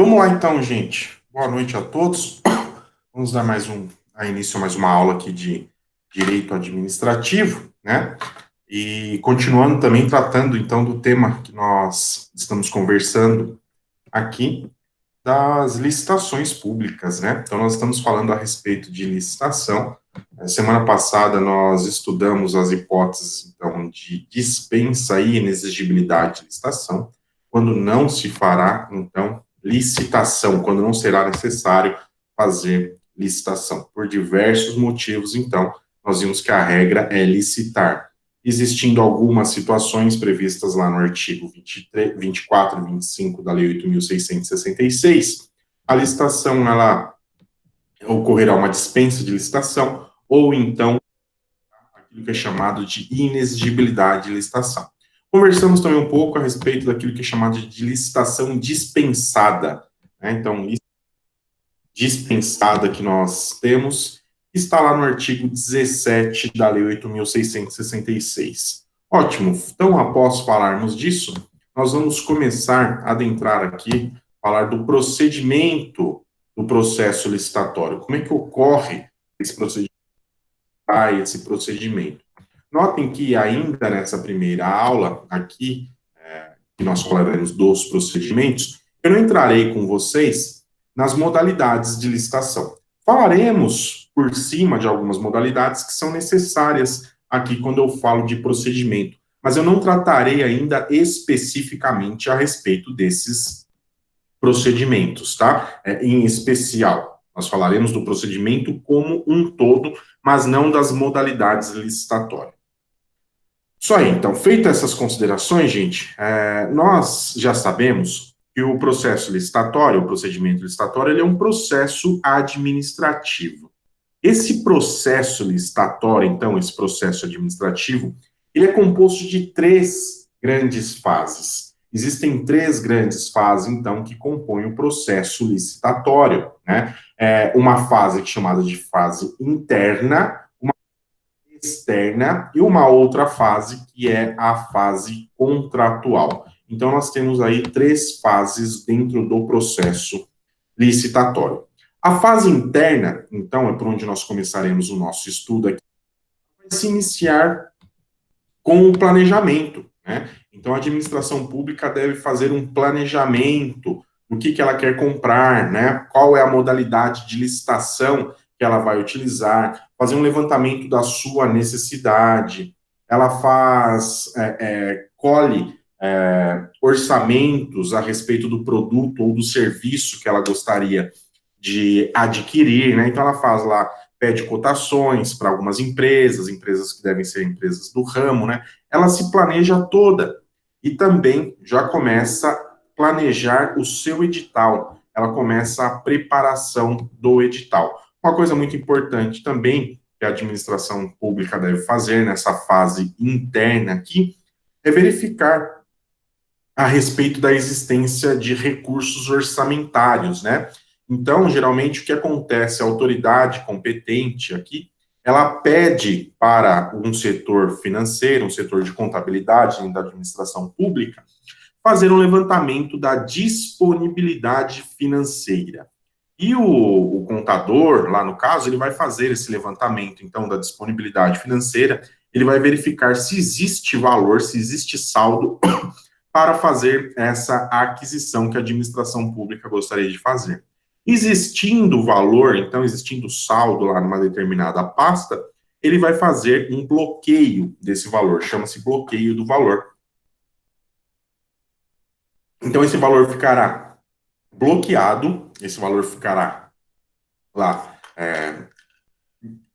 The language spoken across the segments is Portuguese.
Vamos lá então, gente. Boa noite a todos. Vamos dar início a mais uma aula aqui de direito administrativo, né? E continuando também tratando então do tema que nós estamos conversando aqui, das licitações públicas, né? Então nós estamos falando a respeito de licitação. Semana passada nós estudamos as hipóteses então de dispensa e inexigibilidade de licitação, quando não se fará então licitação, quando não será necessário fazer licitação. Por diversos motivos, então, nós vimos que a regra é licitar. Existindo algumas situações previstas lá no artigo 23, 24 e 25 da Lei 8.666, a licitação, ela ocorrerá uma dispensa de licitação, ou então aquilo que é chamado de inexigibilidade de licitação. Conversamos também um pouco a respeito daquilo que é chamado de licitação dispensada, né? Então, dispensada que nós temos está lá no artigo 17 da Lei 8.666. Ótimo. Então, após falarmos disso, nós vamos começar a adentrar aqui, falar do procedimento do processo licitatório. Como é que ocorre esse procedimento? Notem que ainda nessa primeira aula aqui, que nós falaremos dos procedimentos, eu não entrarei com vocês nas modalidades de licitação. Falaremos por cima de algumas modalidades que são necessárias aqui quando eu falo de procedimento, mas eu não tratarei ainda especificamente a respeito desses procedimentos, tá? Em especial, nós falaremos do procedimento como um todo, mas não das modalidades licitatórias. Isso aí, então, feitas essas considerações, gente, nós já sabemos que o processo licitatório, o procedimento licitatório, ele é um processo administrativo. Esse processo licitatório, então, esse processo administrativo, ele é composto de três grandes fases. Existem três grandes fases, então, que compõem o processo licitatório, né? Uma fase chamada de fase interna, externa e uma outra fase que é a fase contratual. Então, nós temos aí três fases dentro do processo licitatório. A fase interna, então, é por onde nós começaremos o nosso estudo aqui, vai se iniciar com o planejamento, né? Então, a administração pública deve fazer um planejamento do que ela quer comprar, né? Qual é a modalidade de licitação que ela vai utilizar, fazer um levantamento da sua necessidade, ela colhe orçamentos a respeito do produto ou do serviço que ela gostaria de adquirir, né? Então, ela faz lá, pede cotações para algumas empresas que devem ser empresas do ramo, né? Ela se planeja toda e também já começa a planejar o seu edital, ela começa a preparação do edital. Uma coisa muito importante também que a administração pública deve fazer nessa fase interna aqui é verificar a respeito da existência de recursos orçamentários, né? Então, geralmente, o que acontece? A autoridade competente aqui, ela pede para um setor financeiro, um setor de contabilidade da administração pública, fazer um levantamento da disponibilidade financeira. E o contador, lá no caso, ele vai fazer esse levantamento, então, da disponibilidade financeira, ele vai verificar se existe valor, se existe saldo para fazer essa aquisição que a administração pública gostaria de fazer. Existindo valor, então, existindo saldo lá numa determinada pasta, ele vai fazer um bloqueio desse valor, chama-se bloqueio do valor. Então, esse valor ficará bloqueado, esse valor ficará lá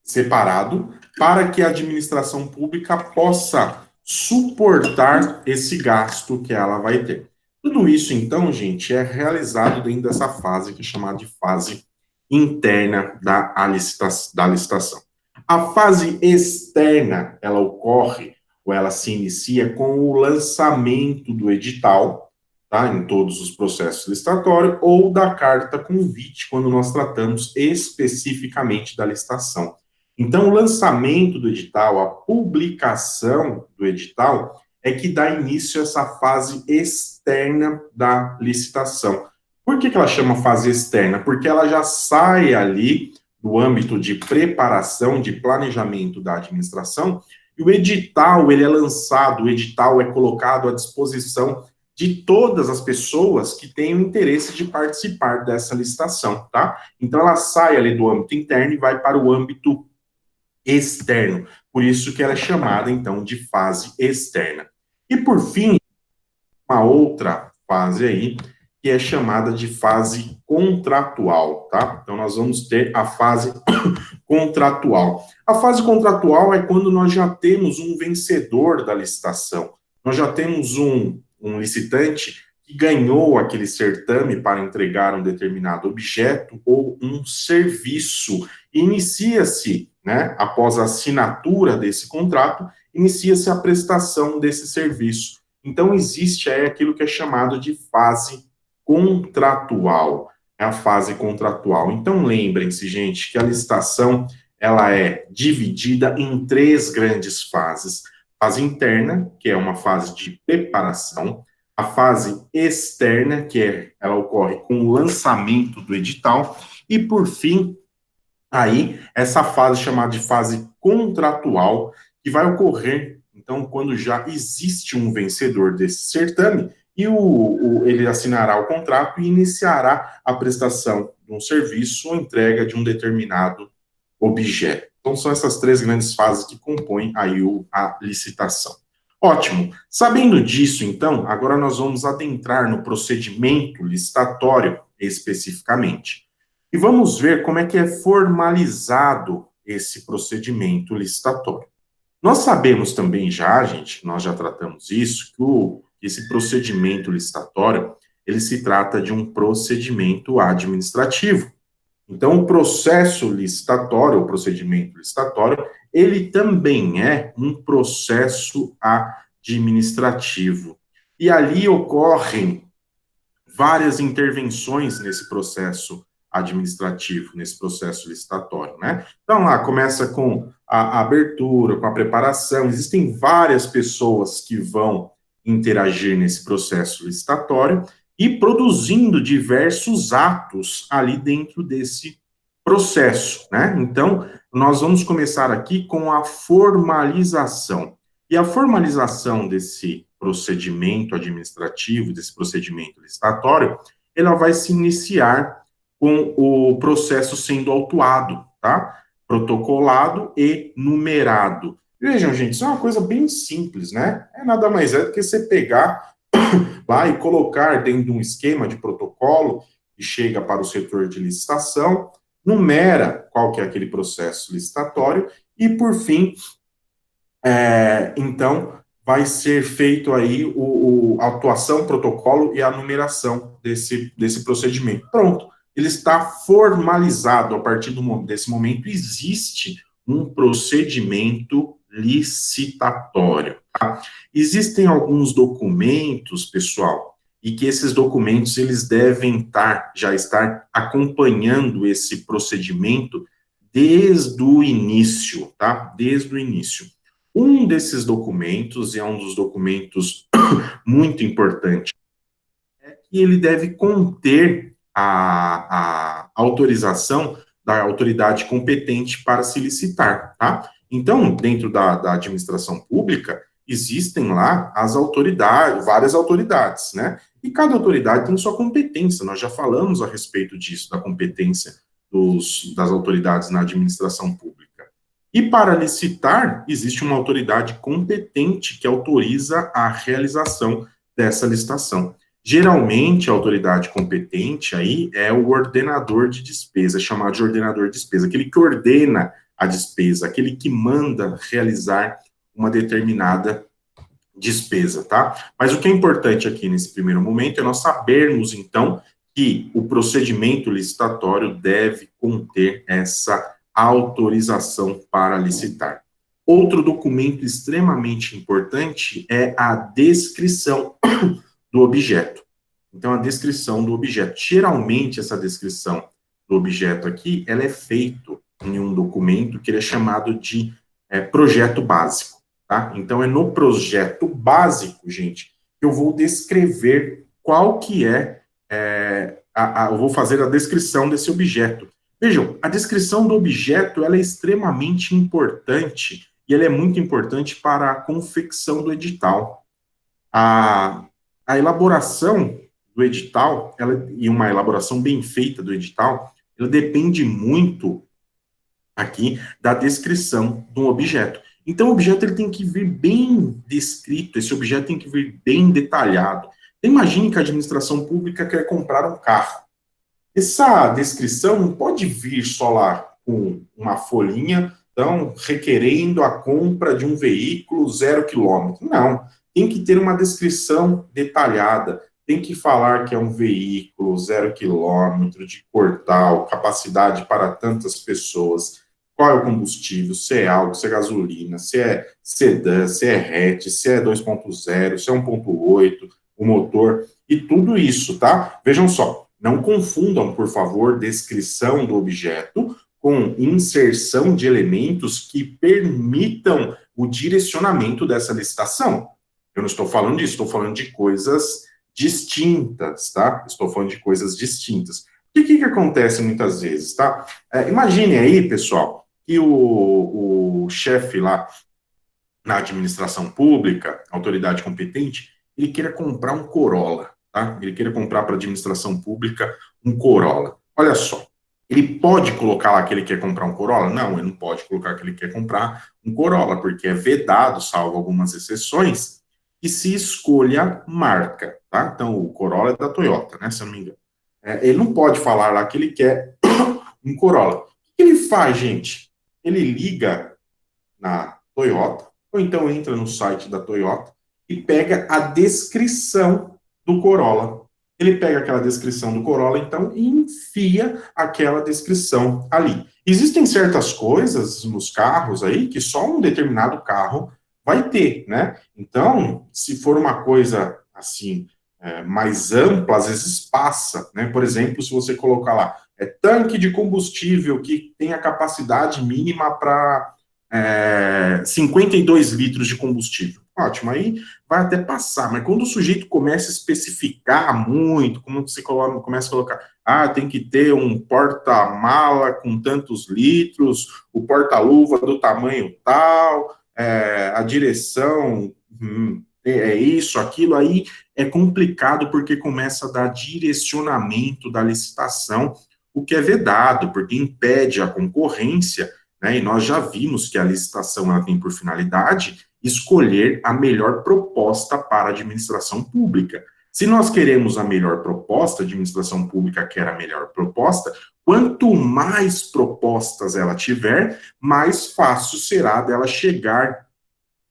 separado, para que a administração pública possa suportar esse gasto que ela vai ter. Tudo isso, então, gente, é realizado dentro dessa fase que é chamada de fase interna da licitação. A fase externa, ela ocorre, ou ela se inicia com o lançamento do edital, tá, em todos os processos licitatórios, ou da carta convite, quando nós tratamos especificamente da licitação. Então, o lançamento do edital, a publicação do edital, é que dá início a essa fase externa da licitação. Por que ela chama fase externa? Porque ela já sai ali do âmbito de preparação, de planejamento da administração, e o edital, ele é lançado, o edital é colocado à disposição de todas as pessoas que têm o interesse de participar dessa licitação, tá? Então, ela sai ali do âmbito interno e vai para o âmbito externo. Por isso que ela é chamada, então, de fase externa. E, por fim, uma outra fase aí, que é chamada de fase contratual, tá? Então, nós vamos ter a fase contratual. A fase contratual é quando nós já temos um vencedor da licitação, nós já temos um licitante que ganhou aquele certame para entregar um determinado objeto ou um serviço. Inicia-se, né, após a assinatura desse contrato, inicia-se a prestação desse serviço. Então, existe aí aquilo que é chamado de fase contratual. É a fase contratual. Então, lembrem-se, gente, que a licitação ela é dividida em três grandes fases. Fase interna, que é uma fase de preparação. A fase externa, ela ocorre com o lançamento do edital. E, por fim, aí, essa fase chamada de fase contratual, que vai ocorrer, então, quando já existe um vencedor desse certame, e ele assinará o contrato e iniciará a prestação de um serviço ou entrega de um determinado objeto. Então, são essas três grandes fases que compõem aí a licitação. Ótimo. Sabendo disso, então, agora nós vamos adentrar no procedimento licitatório especificamente. E vamos ver como é que é formalizado esse procedimento licitatório. Nós sabemos também já, gente, nós já tratamos isso, que esse procedimento licitatório, ele se trata de um procedimento administrativo. Então, o processo licitatório, o procedimento licitatório, ele também é um processo administrativo. E ali ocorrem várias intervenções nesse processo administrativo, nesse processo licitatório, né? Então, lá começa com a abertura, com a preparação, existem várias pessoas que vão interagir nesse processo licitatório e produzindo diversos atos ali dentro desse processo, né? Então, nós vamos começar aqui com a formalização. E a formalização desse procedimento administrativo, desse procedimento licitatório, ela vai se iniciar com o processo sendo autuado, tá? Protocolado e numerado. Vejam, gente, isso é uma coisa bem simples, né? É nada mais é do que você pegar lá e colocar dentro de um esquema de protocolo que chega para o setor de licitação, numera qual que é aquele processo licitatório e, por fim, então, vai ser feito aí a atuação, protocolo e a numeração desse procedimento. Pronto, ele está formalizado. A partir desse momento, existe um procedimento licitatório. Tá? Existem alguns documentos, pessoal, e que esses documentos eles devem já estar acompanhando esse procedimento desde o início, tá? Desde o início. Um desses documentos, e é um dos documentos muito importante, é que ele deve conter a autorização da autoridade competente para se licitar, tá? Então, dentro da administração pública, existem lá as autoridades, várias autoridades, né? E cada autoridade tem sua competência, nós já falamos a respeito disso, da competência das autoridades na administração pública. E para licitar, existe uma autoridade competente que autoriza a realização dessa licitação. Geralmente, a autoridade competente aí é o ordenador de despesa, é chamado de ordenador de despesa, aquele que ordena a despesa, aquele que manda realizar uma determinada despesa, tá? Mas o que é importante aqui nesse primeiro momento é nós sabermos, então, que o procedimento licitatório deve conter essa autorização para licitar. Outro documento extremamente importante é a descrição do objeto. Então, a descrição do objeto. Geralmente, essa descrição do objeto aqui, ela é feita em um documento que ele é chamado de projeto básico, tá? Então, é no projeto básico, gente, que eu vou descrever qual que é eu vou fazer a descrição desse objeto. Vejam, a descrição do objeto ela é extremamente importante e ela é muito importante para a confecção do edital. A elaboração do edital, e uma elaboração bem feita do edital, ela depende muito aqui da descrição de um objeto. Então, o objeto ele tem que vir bem descrito, esse objeto tem que vir bem detalhado. Imagine que a administração pública quer comprar um carro. Essa descrição não pode vir só lá com uma folhinha, então, requerendo a compra de um veículo 0 km. Não, tem que ter uma descrição detalhada, tem que falar que é um veículo 0 km, de cor tal, capacidade para tantas pessoas, qual é o combustível, se é álcool, se é gasolina, se é sedã, se é hatch, se é 2.0, se é 1.8, o motor, e tudo isso, tá? Vejam só, não confundam, por favor, descrição do objeto com inserção de elementos que permitam o direcionamento dessa licitação. Eu não estou falando disso, estou falando de coisas distintas, tá? Estou falando de coisas distintas. O que acontece muitas vezes, tá? Imagine aí, pessoal, que o chefe lá na administração pública, autoridade competente, ele queira comprar um Corolla, tá? Ele queira comprar para a administração pública um Corolla. Olha só, ele pode colocar lá que ele quer comprar um Corolla? Não, ele não pode colocar que ele quer comprar um Corolla, porque é vedado, salvo algumas exceções, que se escolha marca, tá? Então, o Corolla é da Toyota, né, se eu não me engano. Ele não pode falar lá que ele quer um Corolla. O que ele faz, gente? Ele liga na Toyota, ou então entra no site da Toyota e pega a descrição do Corolla. Ele pega aquela descrição do Corolla, então, e enfia aquela descrição ali. Existem certas coisas nos carros aí que só um determinado carro vai ter, né? Então, se for uma coisa assim, mais ampla, às vezes passa, né? Por exemplo, se você colocar lá, tanque de combustível que tem a capacidade mínima para 52 litros de combustível. Ótimo, aí vai até passar, mas quando o sujeito começa a especificar muito, como você começa a colocar, tem que ter um porta-mala com tantos litros, o porta-luva do tamanho tal, a direção é isso, aquilo, aí é complicado porque começa a dar direcionamento da licitação, o que é vedado, porque impede a concorrência, né, e nós já vimos que a licitação ela tem por finalidade escolher a melhor proposta para a administração pública. Se nós queremos a melhor proposta, a administração pública quer a melhor proposta, quanto mais propostas ela tiver, mais fácil será dela chegar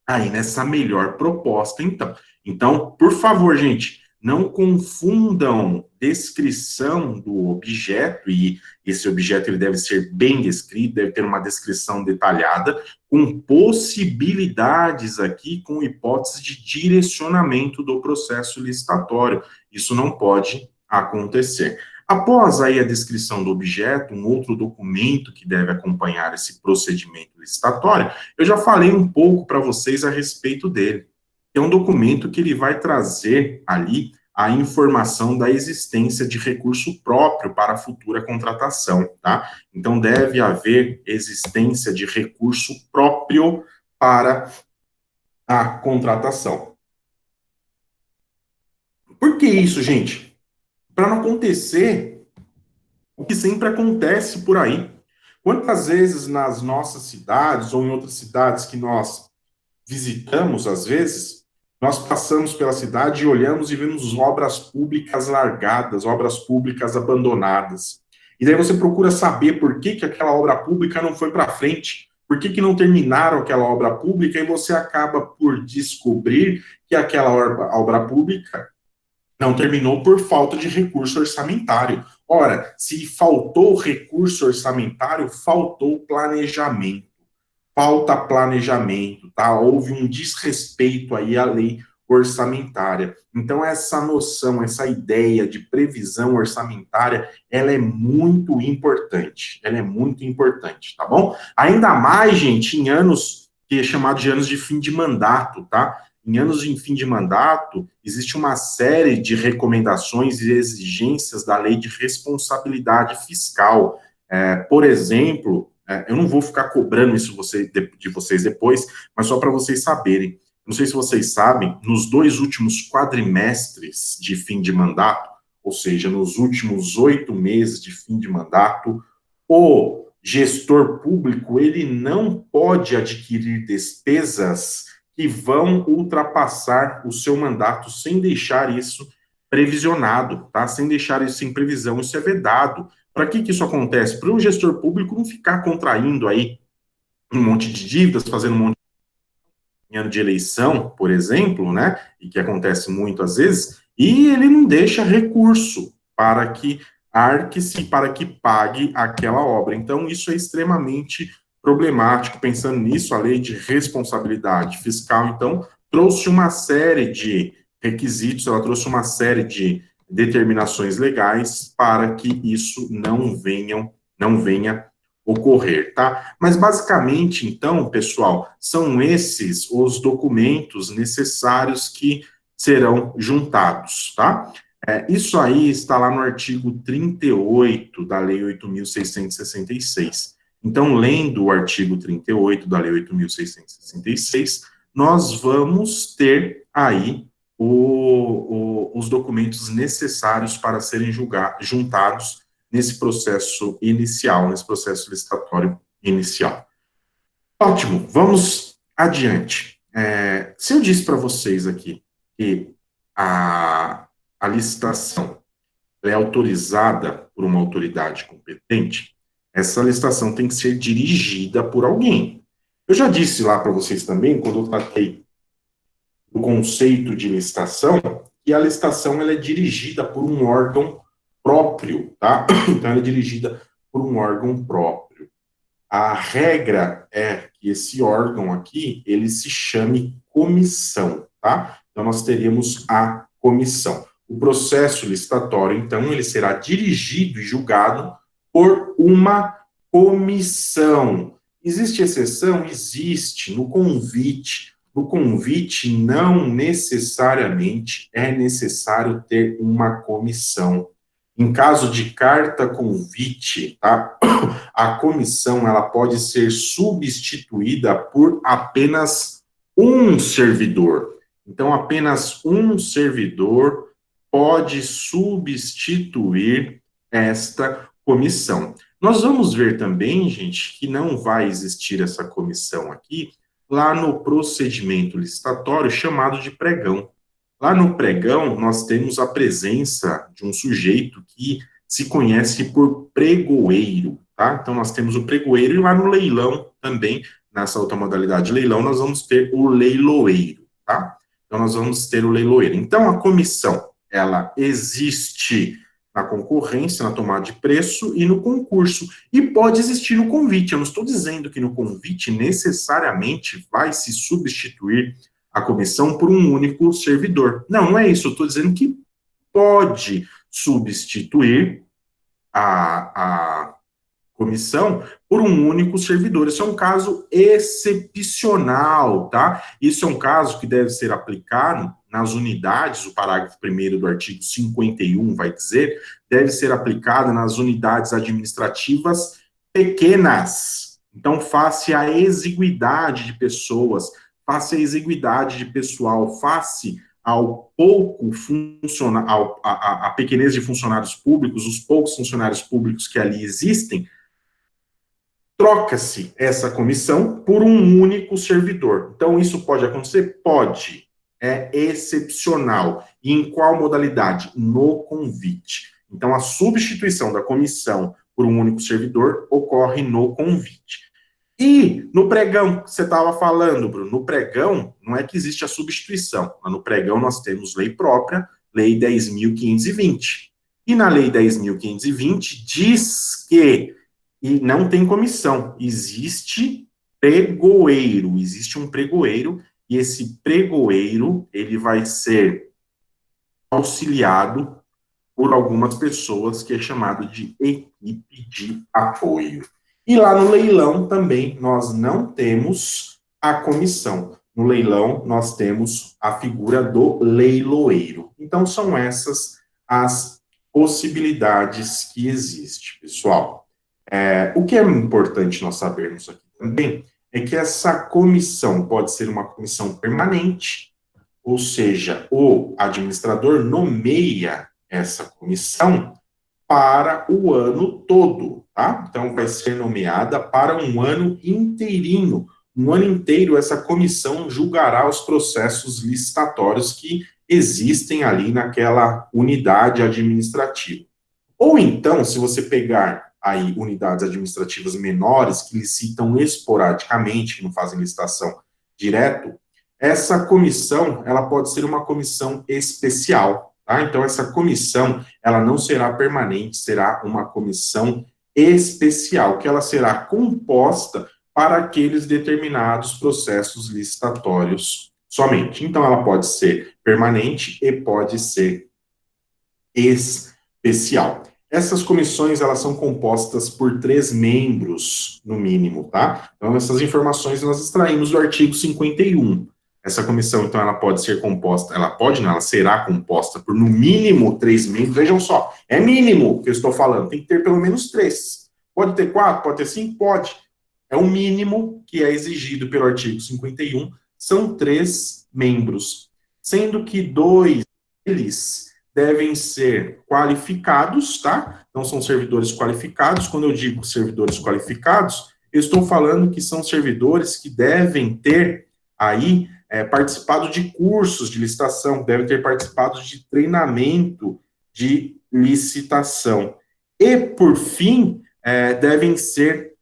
aí nessa melhor proposta, então. Então, por favor, gente, não confundam descrição do objeto, e esse objeto ele deve ser bem descrito, deve ter uma descrição detalhada, com possibilidades aqui, com hipóteses de direcionamento do processo licitatório. Isso não pode acontecer. Após aí a descrição do objeto, um outro documento que deve acompanhar esse procedimento licitatório, eu já falei um pouco para vocês a respeito dele. É um documento que ele vai trazer ali a informação da existência de recurso próprio para a futura contratação, tá? Então, deve haver existência de recurso próprio para a contratação. Por que isso, gente? Para não acontecer o que sempre acontece por aí. Quantas vezes nas nossas cidades ou em outras cidades que nós visitamos, às vezes, nós passamos pela cidade e olhamos e vemos obras públicas largadas, obras públicas abandonadas. E daí você procura saber por que aquela obra pública não foi para frente, por que não terminaram aquela obra pública, e você acaba por descobrir que aquela obra pública não terminou por falta de recurso orçamentário. Ora, se faltou recurso orçamentário, faltou planejamento. Falta planejamento, tá? Houve um desrespeito aí à lei orçamentária. Então, essa noção, essa ideia de previsão orçamentária, ela é muito importante. Ela é muito importante, tá bom? Ainda mais, gente, em anos que é chamado de anos de fim de mandato, tá? em anos de fim de mandato, existe uma série de recomendações e exigências da lei de responsabilidade fiscal. Por exemplo, eu não vou ficar cobrando isso de vocês depois, mas só para vocês saberem. Não sei se vocês sabem, nos 2 últimos quadrimestres de fim de mandato, ou seja, nos últimos 8 meses de fim de mandato, o gestor público ele não pode adquirir despesas que vão ultrapassar o seu mandato sem deixar isso previsionado, tá? Sem deixar isso em previsão, isso é vedado. Para que isso acontece? Para o gestor público não ficar contraindo aí um monte de dívidas, fazendo um monte em ano de eleição, por exemplo, né, e que acontece muito às vezes, e ele não deixa recurso para que arque-se, para que pague aquela obra. Então, isso é extremamente problemático. Pensando nisso, a lei de responsabilidade fiscal, então, trouxe uma série de requisitos, ela trouxe uma série de determinações legais para que isso não venha ocorrer, tá? Mas basicamente, então, pessoal, são esses os documentos necessários que serão juntados, tá? Isso aí está lá no artigo 38 da Lei 8.666. Então, lendo o artigo 38 da Lei 8.666, nós vamos ter aí os documentos necessários para serem juntados nesse processo inicial, nesse processo licitatório inicial. Ótimo, vamos adiante. Se eu disse para vocês aqui que a licitação é autorizada por uma autoridade competente, essa licitação tem que ser dirigida por alguém. Eu já disse lá para vocês também, quando eu tratei do conceito de licitação, que a licitação ela é dirigida por um órgão próprio, tá? Então, ela é dirigida por um órgão próprio. A regra é que esse órgão aqui, ele se chame comissão, tá? Então, nós teríamos a comissão. O processo licitatório, então, ele será dirigido e julgado por uma comissão. Existe exceção? Existe. No convite. No convite, não necessariamente é necessário ter uma comissão. Em caso de carta convite, tá? A comissão ela pode ser substituída por apenas um servidor. Então, apenas um servidor pode substituir esta comissão. Nós vamos ver também, gente, que não vai existir essa comissão aqui lá no procedimento licitatório chamado de pregão. Lá no pregão, nós temos a presença de um sujeito que se conhece por pregoeiro, tá? Então, nós temos o pregoeiro e lá no leilão também, nessa outra modalidade de leilão, nós vamos ter o leiloeiro, tá? Então, nós vamos ter o leiloeiro. Então, a comissão, ela existe na concorrência, na tomada de preço e no concurso. E pode existir no convite. Eu não estou dizendo que no convite necessariamente vai se substituir a comissão por um único servidor. Não, não é isso. Eu estou dizendo que pode substituir a comissão por um único servidor. Isso é um caso excepcional, tá? Isso é um caso que deve ser aplicado nas unidades, o parágrafo 1º do artigo 51 vai dizer, deve ser aplicado nas unidades administrativas pequenas. Então, face à exiguidade de pessoas, face à exiguidade de pessoal, face ao pouco funcionário, a pequenez de funcionários públicos, os poucos funcionários públicos que ali existem, troca-se essa comissão por um único servidor. Então, isso pode acontecer? Pode. É excepcional. E em qual modalidade? No convite. Então, a substituição da comissão por um único servidor ocorre no convite. E no pregão que você estava falando, Bruno, no pregão não é que existe a substituição. No pregão nós temos lei própria, lei 10.520. E na lei 10.520 diz que e não tem comissão, existe pregoeiro, existe um pregoeiro, e esse pregoeiro, ele vai ser auxiliado por algumas pessoas, que é chamado de equipe de apoio. E lá no leilão também nós não temos a comissão. no leilão, nós temos a figura do leiloeiro. Então, são essas as possibilidades que existem, pessoal. O que é importante nós sabermos aqui também é que essa comissão pode ser uma comissão permanente, ou seja, o administrador nomeia essa comissão para o ano todo, tá? Então, vai ser nomeada para um ano inteirinho. Um ano inteiro, essa comissão julgará os processos licitatórios que existem ali naquela unidade administrativa. Ou então, se você pegar aí unidades administrativas menores que licitam esporadicamente, que não fazem licitação direto, essa comissão, ela pode ser uma comissão especial, tá? Então, essa comissão, ela não será permanente, será uma comissão especial, que ela será composta para aqueles determinados processos licitatórios somente. Então, ela pode ser permanente e pode ser especial. Essas comissões, elas são compostas por 3 membros, no mínimo, tá? Então, essas informações nós extraímos do artigo 51. Essa comissão, então, ela pode ser composta, ela será composta por, no mínimo, 3 membros. Vejam só, é mínimo que eu estou falando, tem que ter pelo menos 3. Pode ter 4, pode ter 5? Pode. É o mínimo que é exigido pelo artigo 51, são 3 membros, sendo que 2 deles devem ser qualificados, tá? Então, são servidores qualificados. Quando eu digo servidores qualificados, eu estou falando que são servidores que devem ter aí participado de cursos de licitação, devem ter participado de treinamento de licitação. E, por fim, devem ser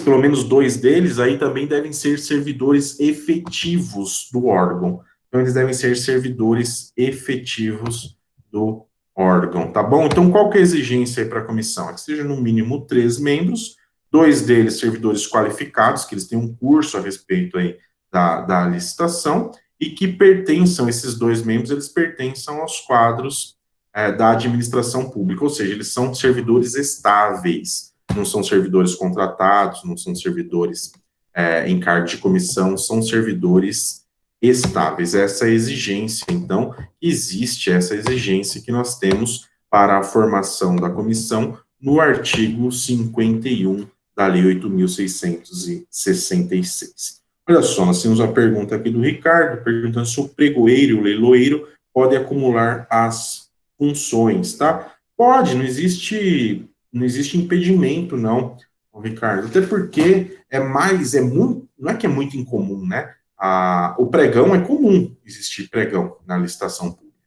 pelo menos 2 deles aí também devem ser servidores efetivos do órgão. Então, eles devem ser servidores efetivos do órgão, tá bom? Então, qual que é a exigência aí para a comissão? É que seja no mínimo 3 membros, 2 deles servidores qualificados, que eles tenham um curso a respeito aí da licitação, e que pertençam, esses 2 membros, eles pertençam aos quadros da administração pública, ou seja, eles são servidores estáveis, não são servidores contratados, não são servidores em cargo de comissão, são servidores estáveis. Essa exigência, então, existe essa exigência que nós temos para a formação da comissão no artigo 51 da Lei 8.666. Olha só, nós temos uma pergunta aqui do Ricardo, perguntando se o pregoeiro e o leiloeiro podem acumular as funções, tá? Pode, não existe impedimento, não, Ricardo, até porque não é que é muito incomum, né? O pregão é comum existir pregão na licitação pública,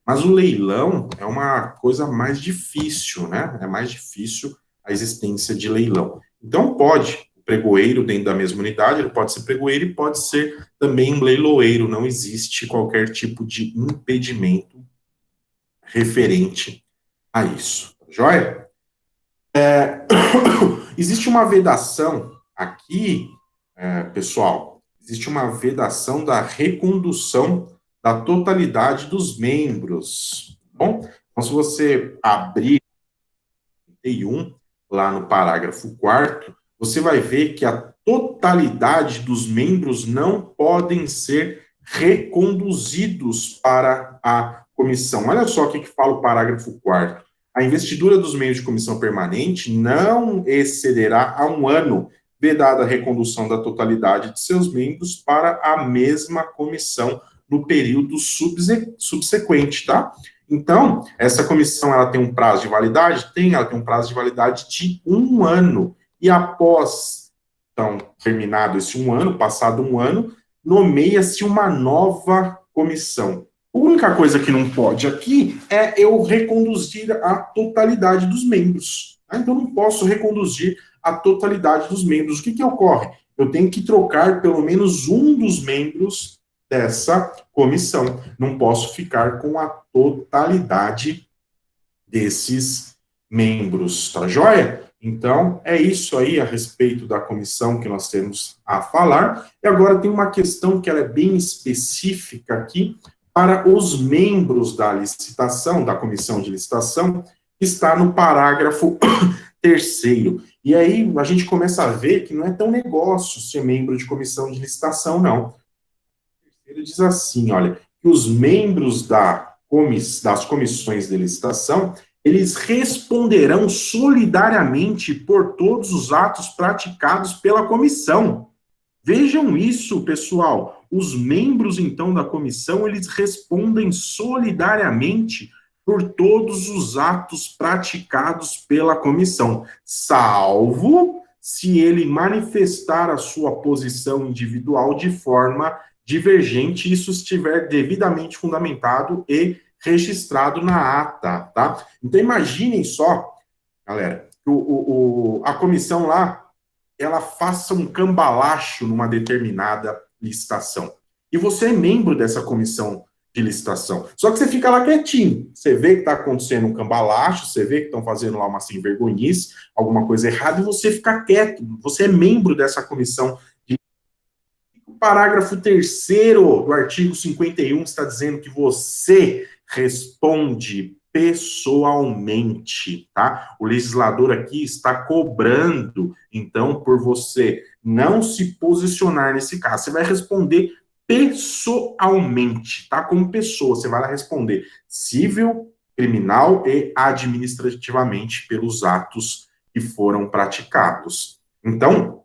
mas o leilão é uma coisa mais difícil, né? É mais difícil a existência de leilão. Então, pode, o pregoeiro dentro da mesma unidade, ele pode ser pregoeiro e pode ser também um leiloeiro, não existe qualquer tipo de impedimento referente a isso. Joia? Existe uma vedação aqui, pessoal, existe uma vedação da recondução da totalidade dos membros, tá bom? Então, se você abrir 31, lá no parágrafo 4º, você vai ver que a totalidade dos membros não podem ser reconduzidos para a comissão. Olha só o que fala o parágrafo 4º. A investidura dos membros de comissão permanente não excederá a 1 ano, vedada a recondução da totalidade de seus membros para a mesma comissão no período subsequente, tá? Então, essa comissão, ela tem um prazo de validade? Ela tem um prazo de validade de 1 ano. E após, então, terminado esse 1 ano, passado 1 ano, nomeia-se uma nova comissão. A única coisa que não pode aqui é eu reconduzir a totalidade dos membros. Tá? Então, não posso reconduzir a totalidade dos membros. O que ocorre? Eu tenho que trocar pelo menos um dos membros dessa comissão. Não posso ficar com a totalidade desses membros, tá joia? Então, é isso aí a respeito da comissão que nós temos a falar. E agora tem uma questão que ela é bem específica aqui para os membros da licitação, da comissão de licitação, que está no parágrafo 3º. E aí a gente começa a ver que não é tão negócio ser membro de comissão de licitação, não. ele diz assim, olha, que os membros das comissões de licitação, eles responderão solidariamente por todos os atos praticados pela comissão. Vejam isso, pessoal. Os membros, então, da comissão, eles respondem solidariamente por todos os atos praticados pela comissão, salvo se ele manifestar a sua posição individual de forma divergente, isso estiver devidamente fundamentado e registrado na ata, tá? Então, imaginem só, galera, a comissão lá, ela faça um cambalacho numa determinada licitação. E você é membro dessa comissão de licitação. Só que você fica lá quietinho. Você vê que está acontecendo um cambalacho, você vê que estão fazendo lá uma sem vergonhice, alguma coisa errada, e você fica quieto. Você é membro dessa comissão. O parágrafo 3º do artigo 51 está dizendo que você responde pessoalmente, tá? O legislador aqui está cobrando, então, por você não se posicionar nesse caso. Você vai responder pessoalmente, tá? Como pessoa, você vai lá responder civil, criminal e administrativamente pelos atos que foram praticados. Então,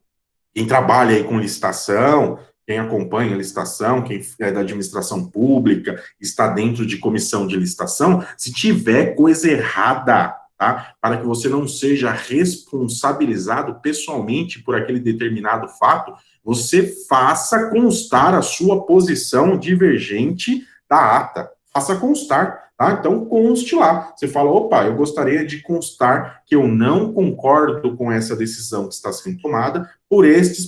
quem trabalha aí com licitação, quem acompanha a licitação, quem é da administração pública, está dentro de comissão de licitação, se tiver coisa errada, tá? Para que você não seja responsabilizado pessoalmente por aquele determinado fato, você faça constar a sua posição divergente da ata. Faça constar, tá? Então, conste lá. Você fala, opa, eu gostaria de constar que eu não concordo com essa decisão que está sendo tomada por estes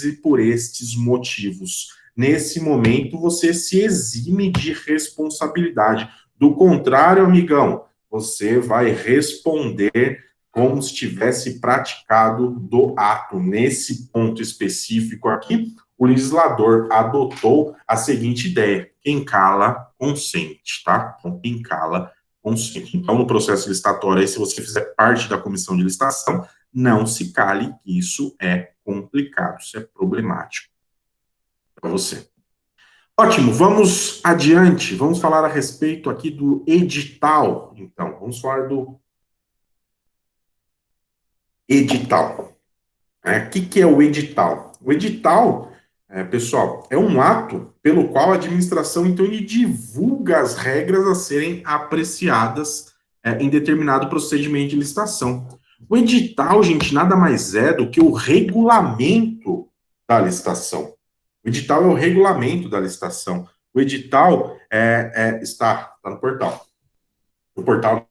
e por estes motivos. Nesse momento, você se exime de responsabilidade. Do contrário, amigão, você vai responder como se tivesse praticado do ato. Nesse ponto específico aqui, o legislador adotou a seguinte ideia: quem cala, consente, tá? Então, quem cala, consente. Então, no processo licitatório, aí, se você fizer parte da comissão de licitação, não se cale, isso é complicado, isso é problemático para você. Ótimo, vamos adiante, vamos falar a respeito aqui do edital. Então, vamos falar do edital. O que é o edital? O edital, pessoal, é um ato pelo qual a administração, então, ele divulga as regras a serem apreciadas em determinado procedimento de licitação. O edital, gente, nada mais é do que o regulamento da licitação. O edital é o regulamento da licitação. O edital está no portal. No portal,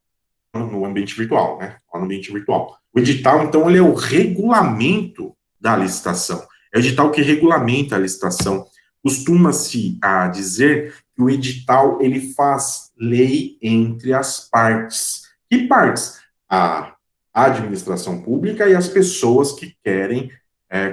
no ambiente virtual, né? No ambiente virtual. O edital, então, ele é o regulamento da licitação. É o edital que regulamenta a licitação. Costuma-se dizer que o edital, ele faz lei entre as partes. Que partes? A administração pública e as pessoas que querem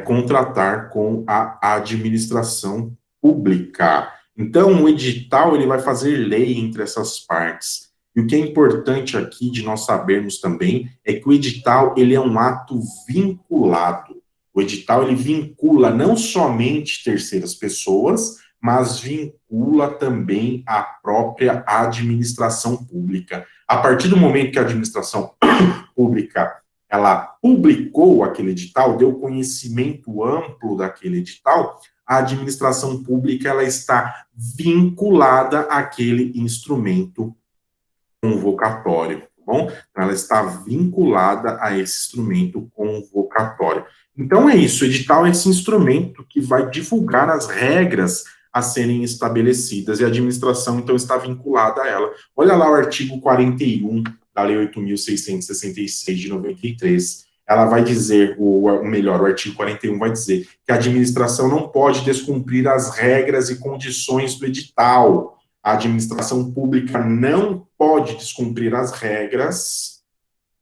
contratar com a administração pública. Então, o edital, ele vai fazer lei entre essas partes. E o que é importante aqui de nós sabermos também é que o edital, ele é um ato vinculado. O edital, ele vincula não somente terceiras pessoas, mas vincula também a própria administração pública. A partir do momento que a administração pública, ela publicou aquele edital, deu conhecimento amplo daquele edital, a administração pública, ela está vinculada àquele instrumento convocatório, tá bom? Então, ela está vinculada a esse instrumento convocatório. Então, é isso, o edital é esse instrumento que vai divulgar as regras a serem estabelecidas, e a administração, então, está vinculada a ela. Olha lá o artigo 41 da Lei 8.666 de 93, ela vai dizer, ou melhor, o artigo 41 vai dizer que a administração não pode descumprir as regras e condições do edital. A administração pública não pode descumprir as regras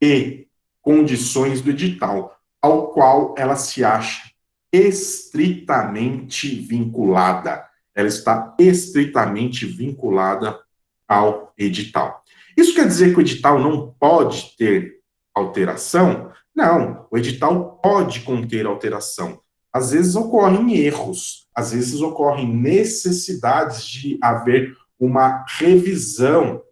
e condições do edital, ao qual ela se acha estritamente vinculada. Ela está estritamente vinculada ao edital. Isso quer dizer que o edital não pode ter alteração? Não, o edital pode conter alteração. Às vezes ocorrem erros, às vezes ocorrem necessidades de haver uma revisão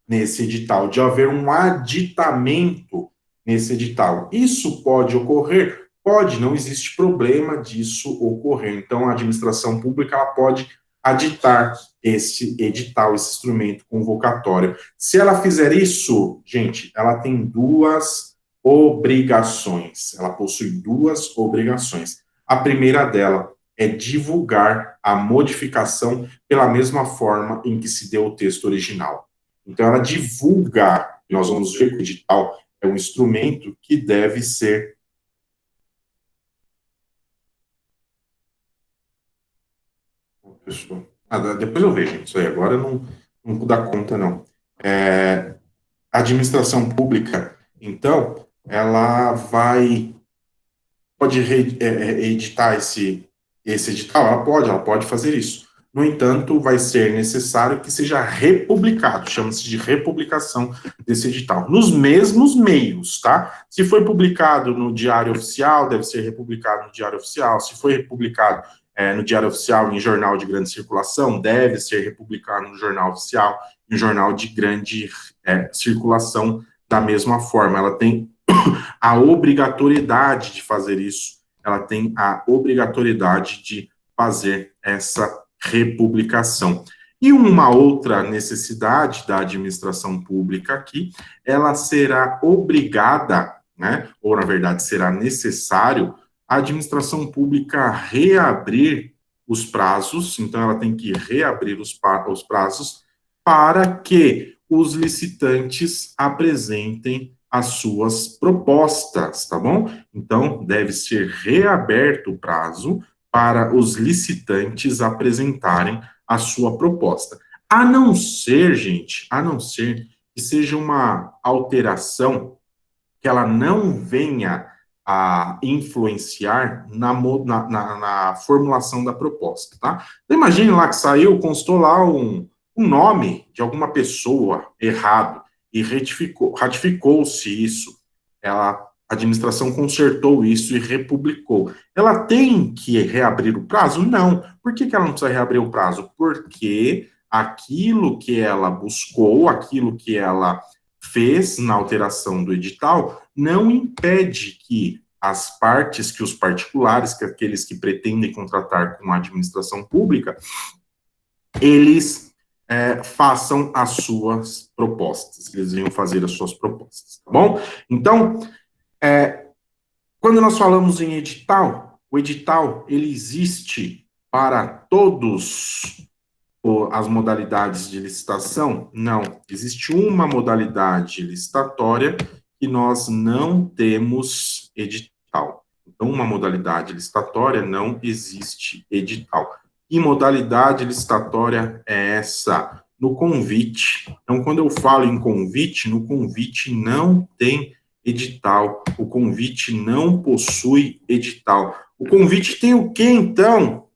nesse edital, de haver um aditamento nesse edital. Isso pode ocorrer? Pode, não existe problema disso ocorrer. Então, a administração pública ela pode aditar esse edital, esse instrumento convocatório. Se ela fizer isso, gente, ela tem duas obrigações. Ela possui duas obrigações. A primeira dela é divulgar a modificação pela mesma forma em que se deu o texto original. Então, ela divulga, nós vamos ver que o edital é um instrumento que deve ser depois eu vejo isso aí, agora eu não vou dar conta, não. A administração pública, então, ela pode editar esse edital? Ela pode fazer isso. No entanto, vai ser necessário que seja republicado, chama-se de republicação desse edital, nos mesmos meios, tá? Se foi publicado no Diário Oficial, deve ser republicado no Diário Oficial. Se foi republicado no Diário Oficial, em jornal de grande circulação, deve ser republicado no Jornal Oficial, em jornal de grande circulação, da mesma forma. Ela tem a obrigatoriedade de fazer isso, ela tem a obrigatoriedade de fazer essa republicação. E uma outra necessidade da administração pública aqui, ela será obrigada, né, ou na verdade será necessário, a administração pública reabrir os prazos, então ela tem que reabrir os prazos para que os licitantes apresentem as suas propostas, tá bom? Então, deve ser reaberto o prazo para os licitantes apresentarem a sua proposta. A não ser, gente, a não ser que seja uma alteração que ela não venha a influenciar na formulação da proposta, tá? Então, imagine lá que saiu, constou lá um nome de alguma pessoa errado e ratificou-se isso. A administração consertou isso e republicou. Ela tem que reabrir o prazo? Não. Por que ela não precisa reabrir o prazo? Porque aquilo que ela buscou, aquilo que ela fez na alteração do edital, não impede que as partes, que os particulares, que aqueles que pretendem contratar com a administração pública, eles façam as suas propostas, eles venham fazer as suas propostas, tá bom? Então, quando nós falamos em edital, o edital, ele existe para todos as modalidades de licitação? Não, existe uma modalidade licitatória que nós não temos edital. Então, uma modalidade licitatória não existe edital. Que modalidade licitatória é essa? No convite. Então, quando eu falo em convite, no convite não tem edital. O convite não possui edital. O convite tem o quê, então?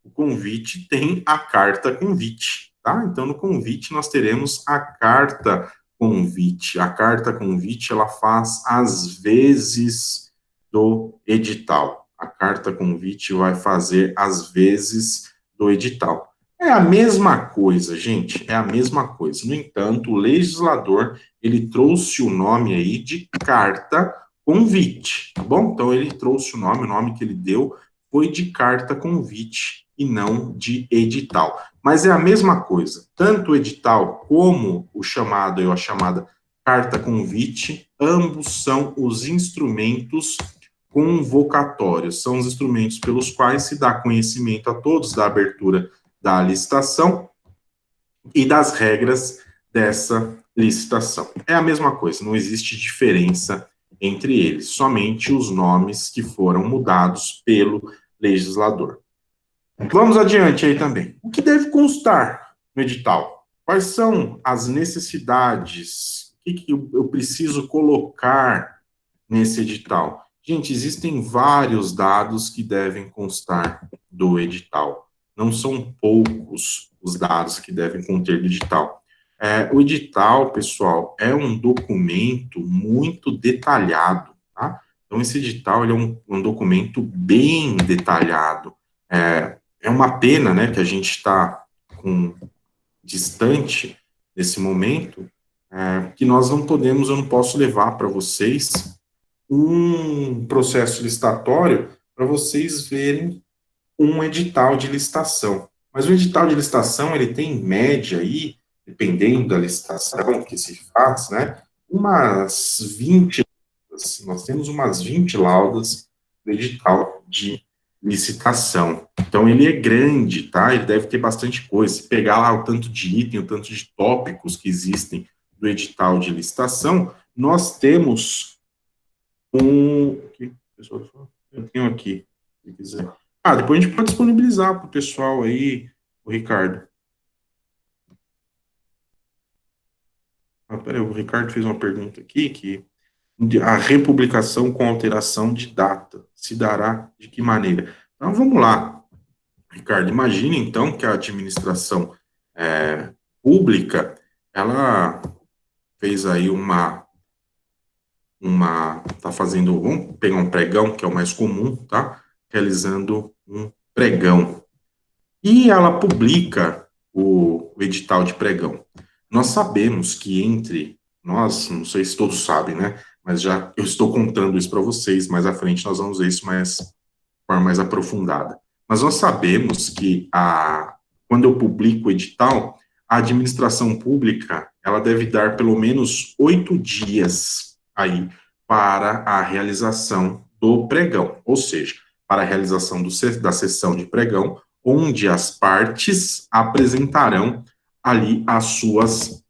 O convite tem a carta convite, tá? Então, no convite, nós teremos a carta convite. A carta convite, ela faz as vezes do edital. A carta convite vai fazer as vezes do edital. É a mesma coisa, gente, é a mesma coisa. No entanto, o legislador, ele trouxe o nome aí de carta convite, tá bom? Então, ele trouxe o nome que ele deu foi de carta convite e não de edital. Mas é a mesma coisa, tanto o edital como o chamado ou a chamada carta convite, ambos são os instrumentos convocatórios, são os instrumentos pelos quais se dá conhecimento a todos da abertura da licitação e das regras dessa licitação. É a mesma coisa, não existe diferença entre eles, somente os nomes que foram mudados pelo legislador. Vamos adiante aí também. O que deve constar no edital? Quais são as necessidades? O que eu preciso colocar nesse edital? Gente, existem vários dados que devem constar do edital. Não são poucos os dados que devem conter do edital. O edital, pessoal, é um documento muito detalhado, tá? Então, esse edital ele é um documento bem detalhado. é uma pena, né, que a gente está distante nesse momento, que nós não podemos, eu não posso levar para vocês um processo licitatório para vocês verem um edital de licitação. Mas o edital de licitação, ele tem em média aí, dependendo da licitação que se faz, né, umas 20 laudas. Nós temos umas 20 laudas do edital de licitação. Então, ele é grande, tá? Ele deve ter bastante coisa. Se pegar lá o tanto de item, o tanto de tópicos que existem do edital de licitação, nós temos um... Eu tenho aqui, se quiser. Depois a gente pode disponibilizar para o pessoal aí, o Ricardo. Peraí, o Ricardo fez uma pergunta aqui, que a republicação com alteração de data se dará de que maneira? Então, vamos lá, Ricardo. Imagine, então, que a administração pública, ela fez aí tá fazendo, vamos pegar um pregão, que é o mais comum, tá? Realizando um pregão. E ela publica o edital de pregão. Nós sabemos que entre nós, não sei se todos sabem, né? Mas já eu estou contando isso para vocês, mais à frente nós vamos ver isso de forma mais aprofundada. Mas nós sabemos que quando eu publico o edital, a administração pública, ela deve dar pelo menos 8 dias aí para a realização do pregão, ou seja, para a realização da sessão de pregão, onde as partes apresentarão ali as suas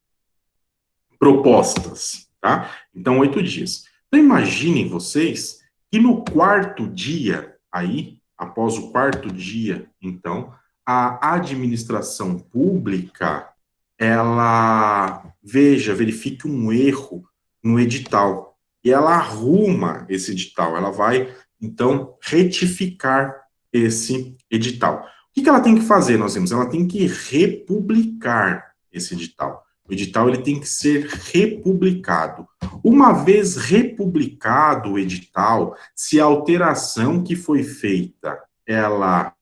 propostas, tá? Então, 8 dias. Então, imaginem vocês que no quarto dia, aí, após o quarto dia, então, a administração pública, ela verifique um erro no edital, e ela arruma esse edital, ela vai, então, retificar esse edital. O que ela tem que fazer, nós vimos? Ela tem que republicar esse edital. O edital ele tem que ser republicado. Uma vez republicado o edital, se a alteração que foi feita, ela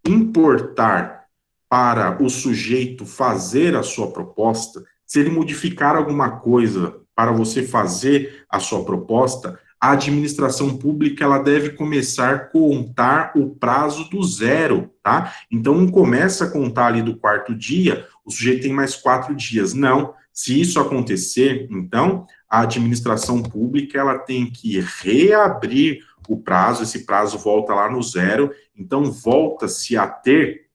importar para o sujeito fazer a sua proposta, se ele modificar alguma coisa para você fazer a sua proposta, a administração pública ela deve começar a contar o prazo do zero, tá? Então não começa a contar ali do quarto dia, o sujeito tem mais 4 dias. Não. Se isso acontecer, então a administração pública ela tem que reabrir o prazo, esse prazo volta lá no zero, então volta-se a ter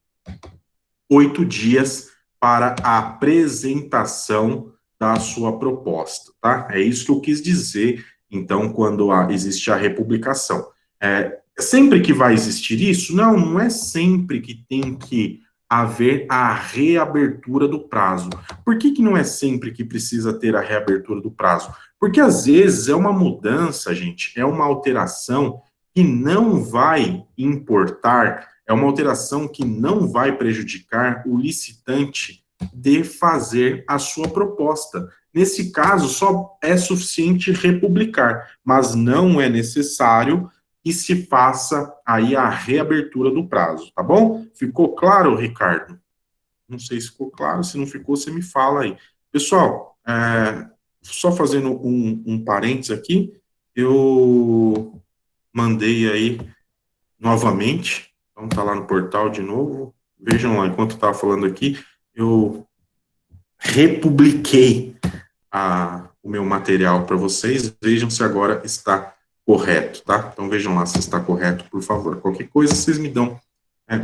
8 dias para a apresentação da sua proposta, tá? É isso que eu quis dizer, então, quando existe a republicação. Sempre que vai existir isso? Não, não é sempre que tem que haver a reabertura do prazo. Por que não é sempre que precisa ter a reabertura do prazo? Porque, às vezes, é uma mudança, gente, é uma alteração que não vai importar, é uma alteração que não vai prejudicar o licitante de fazer a sua proposta. Nesse caso, só é suficiente republicar, mas não é necessário que se faça aí a reabertura do prazo, tá bom? Ficou claro, Ricardo? Não sei se ficou claro, se não ficou, você me fala aí. Pessoal, só fazendo um parênteses aqui, eu mandei aí novamente, então tá lá no portal de novo, vejam lá, enquanto eu estava falando aqui, eu republiquei o meu material para vocês, vejam se agora está correto, tá? Então vejam lá se está correto, por favor. Qualquer coisa, vocês me dão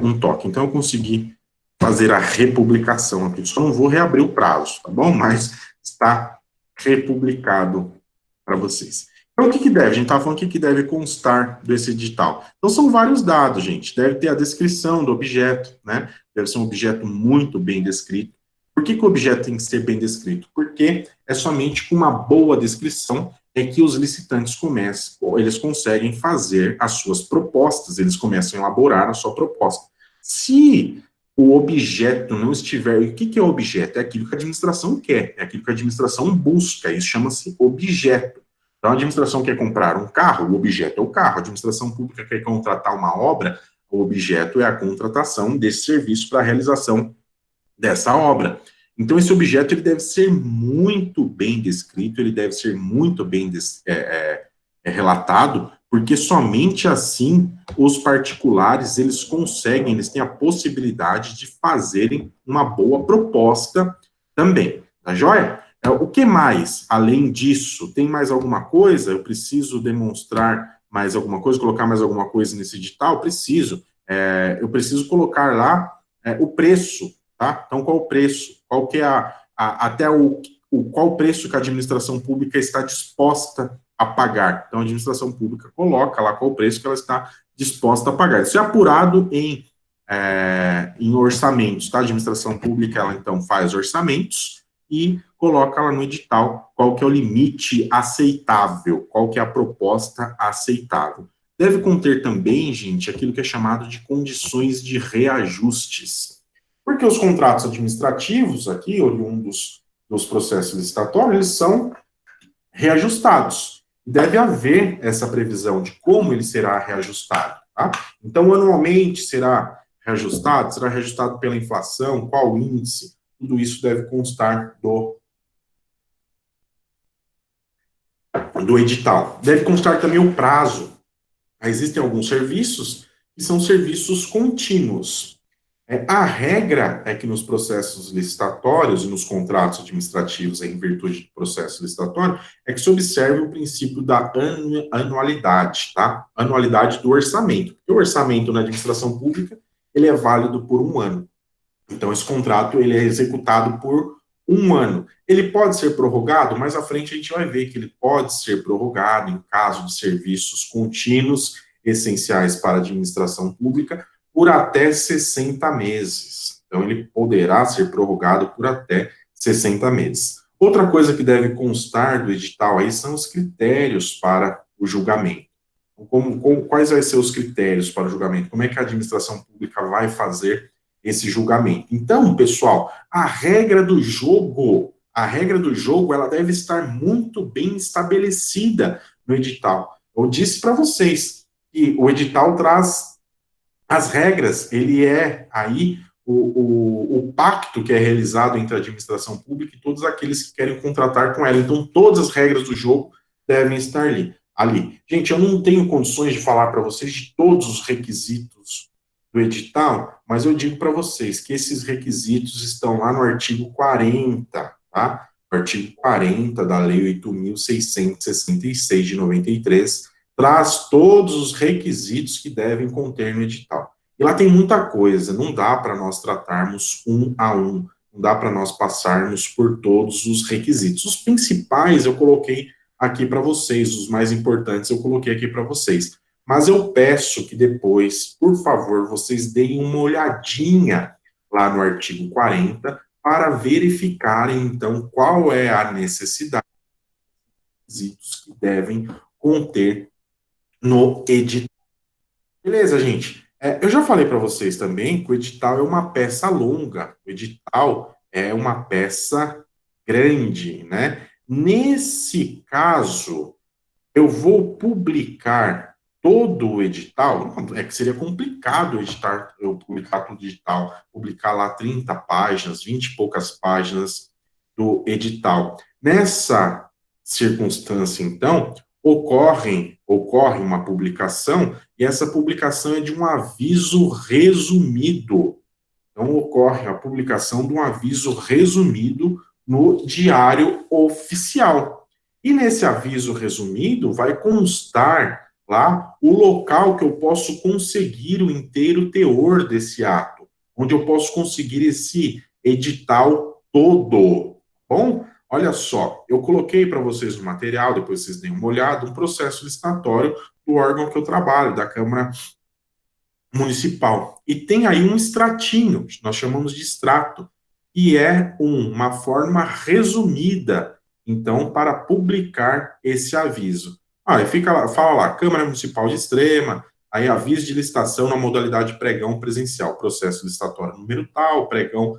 um toque. Então eu consegui fazer a republicação aqui, só não vou reabrir o prazo, tá bom? Mas está republicado para vocês. Então, o que deve? A gente estava falando o que deve constar desse edital. Então, são vários dados, gente. Deve ter a descrição do objeto, né? Deve ser um objeto muito bem descrito. Por que o objeto tem que ser bem descrito? Porque é somente com uma boa descrição é que os licitantes eles conseguem fazer as suas propostas, eles começam a elaborar a sua proposta. Se o objeto não estiver... O que é objeto? É aquilo que a administração quer, é aquilo que a administração busca, isso chama-se objeto. Então, a administração quer comprar um carro, o objeto é o carro. A administração pública quer contratar uma obra, O objeto é a contratação desse serviço para a realização dessa obra. Então, esse objeto ele deve ser muito bem descrito, ele deve ser muito bem relatado, porque somente assim os particulares eles conseguem, eles têm a possibilidade de fazerem uma boa proposta também, tá joia? O que mais, além disso, tem mais alguma coisa? Eu preciso demonstrar mais alguma coisa, colocar mais alguma coisa nesse edital? Preciso. Eu preciso colocar lá o preço, tá? Então, qual o preço? Qual que é até qual o preço que a administração pública está disposta a pagar? Então, a administração pública coloca lá qual o preço que ela está disposta a pagar. Isso é apurado em orçamentos, tá? A administração pública, ela então faz orçamentos e coloca lá no edital qual que é o limite aceitável, qual que é a proposta aceitável. Deve conter também, gente, aquilo que é chamado de condições de reajustes. Porque os contratos administrativos, aqui, oriundos dos processos licitatórios, eles são reajustados. Deve haver essa previsão de como ele será reajustado. Tá? Então, anualmente será reajustado pela inflação, qual índice, tudo isso deve constar do edital. Deve constar também o prazo. Existem alguns serviços que são serviços contínuos. A regra é que nos processos licitatórios e nos contratos administrativos em virtude do processo licitatório é que se observe o princípio da anualidade, tá? Anualidade do orçamento. Porque o orçamento na administração pública, ele é válido por um ano. Então, esse contrato, ele é executado por um ano. Ele pode ser prorrogado, mais à frente a gente vai ver que ele pode ser prorrogado em caso de serviços contínuos essenciais para a administração pública, por até 60 meses. Então, ele poderá ser prorrogado por até 60 meses. Outra coisa que deve constar do edital aí são os critérios para o julgamento. Quais vão ser os critérios para o julgamento? Como é que a administração pública vai fazer esse julgamento? Então, pessoal, a regra do jogo, ela deve estar muito bem estabelecida no edital. Eu disse para vocês que o edital traz as regras, ele é aí o pacto que é realizado entre a administração pública e todos aqueles que querem contratar com ela. Então, todas as regras do jogo devem estar ali. Gente, eu não tenho condições de falar para vocês de todos os requisitos do edital, mas eu digo para vocês que esses requisitos estão lá no artigo 40, tá? O artigo 40 da Lei 8.666 de 93, traz todos os requisitos que devem conter no edital. E lá tem muita coisa, não dá para nós tratarmos um a um, não dá para nós passarmos por todos os requisitos. Os principais eu coloquei aqui para vocês, os mais importantes eu coloquei aqui para vocês. Mas eu peço que depois, por favor, vocês deem uma olhadinha lá no artigo 40 para verificarem, então, qual é a necessidade dos requisitos que devem conter no edital. Beleza, gente? Eu já falei para vocês também que o edital é uma peça longa, o edital é uma peça grande, né? Nesse caso, eu vou publicar todo o edital. Não, é que seria complicado eu publicar todo o edital, publicar lá 30 páginas, 20 e poucas páginas do edital. Nessa circunstância, então, ocorre uma publicação, e essa publicação é de um aviso resumido. Então, ocorre a publicação de um aviso resumido no Diário Oficial. E nesse aviso resumido vai constar lá o local que eu posso conseguir o inteiro teor desse ato, onde eu posso conseguir esse edital todo. Bom, olha só, eu coloquei para vocês no material, depois vocês deem uma olhada, um processo licitatório do órgão que eu trabalho, da Câmara Municipal. E tem aí um extratinho, nós chamamos de extrato, que é uma forma resumida, então, para publicar esse aviso. Fala lá, Câmara Municipal de Extrema, aí aviso de licitação na modalidade pregão presencial, processo licitatório número tal, pregão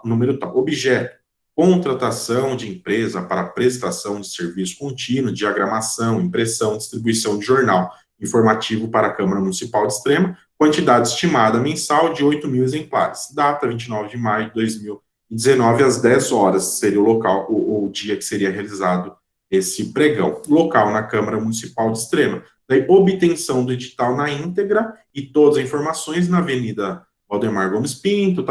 número tal. Objeto, contratação de empresa para prestação de serviço contínuo, diagramação, impressão, distribuição de jornal informativo para a Câmara Municipal de Extrema, quantidade estimada mensal de 8.000 exemplares. Data 29 de maio de 2019, às 10 horas, seria o local, o dia que seria realizado esse pregão. Local na Câmara Municipal de Extrema. Daí, obtenção do edital na íntegra e todas as informações na Avenida Valdemar Gomes Pinto,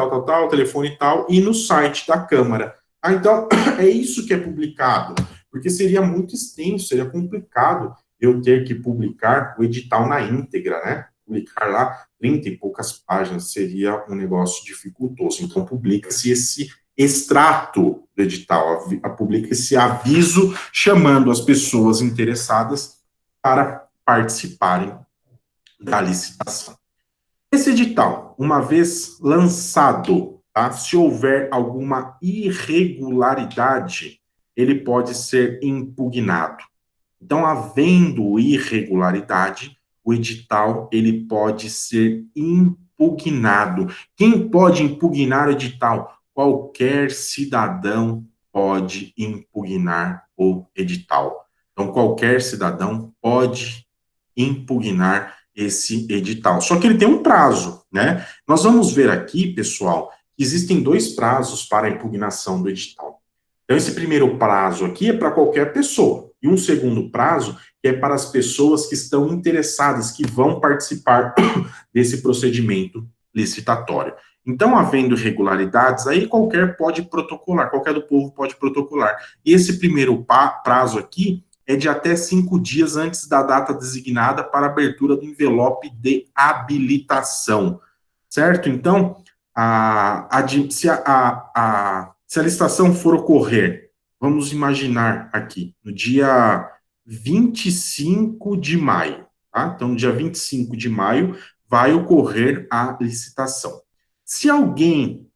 telefone tal, e no site da Câmara. Então, é isso que é publicado, porque seria muito extenso, seria complicado eu ter que publicar o edital na íntegra, né? Publicar lá 30 e poucas páginas seria um negócio dificultoso. Então, publica-se esse extrato do edital, publica esse aviso chamando as pessoas interessadas para participarem da licitação. Esse edital, uma vez lançado, tá, se houver alguma irregularidade, ele pode ser impugnado. Então, havendo irregularidade, o edital ele pode ser impugnado. Quem pode impugnar o edital? Qualquer cidadão pode impugnar o edital. Então, qualquer cidadão pode impugnar esse edital. Só que ele tem um prazo, né? Nós vamos ver aqui, pessoal, que existem 2 prazos para a impugnação do edital. Então, esse primeiro prazo aqui é para qualquer pessoa. E um segundo prazo que é para as pessoas que estão interessadas, que vão participar desse procedimento licitatório. Então, havendo irregularidades, aí qualquer pode protocolar, qualquer do povo pode protocolar. E esse primeiro prazo aqui é de até 5 dias antes da data designada para abertura do envelope de habilitação, certo? Então, se a licitação for ocorrer, vamos imaginar aqui, no dia 25 de maio, tá? Então, no dia 25 de maio vai ocorrer a licitação. Se alguém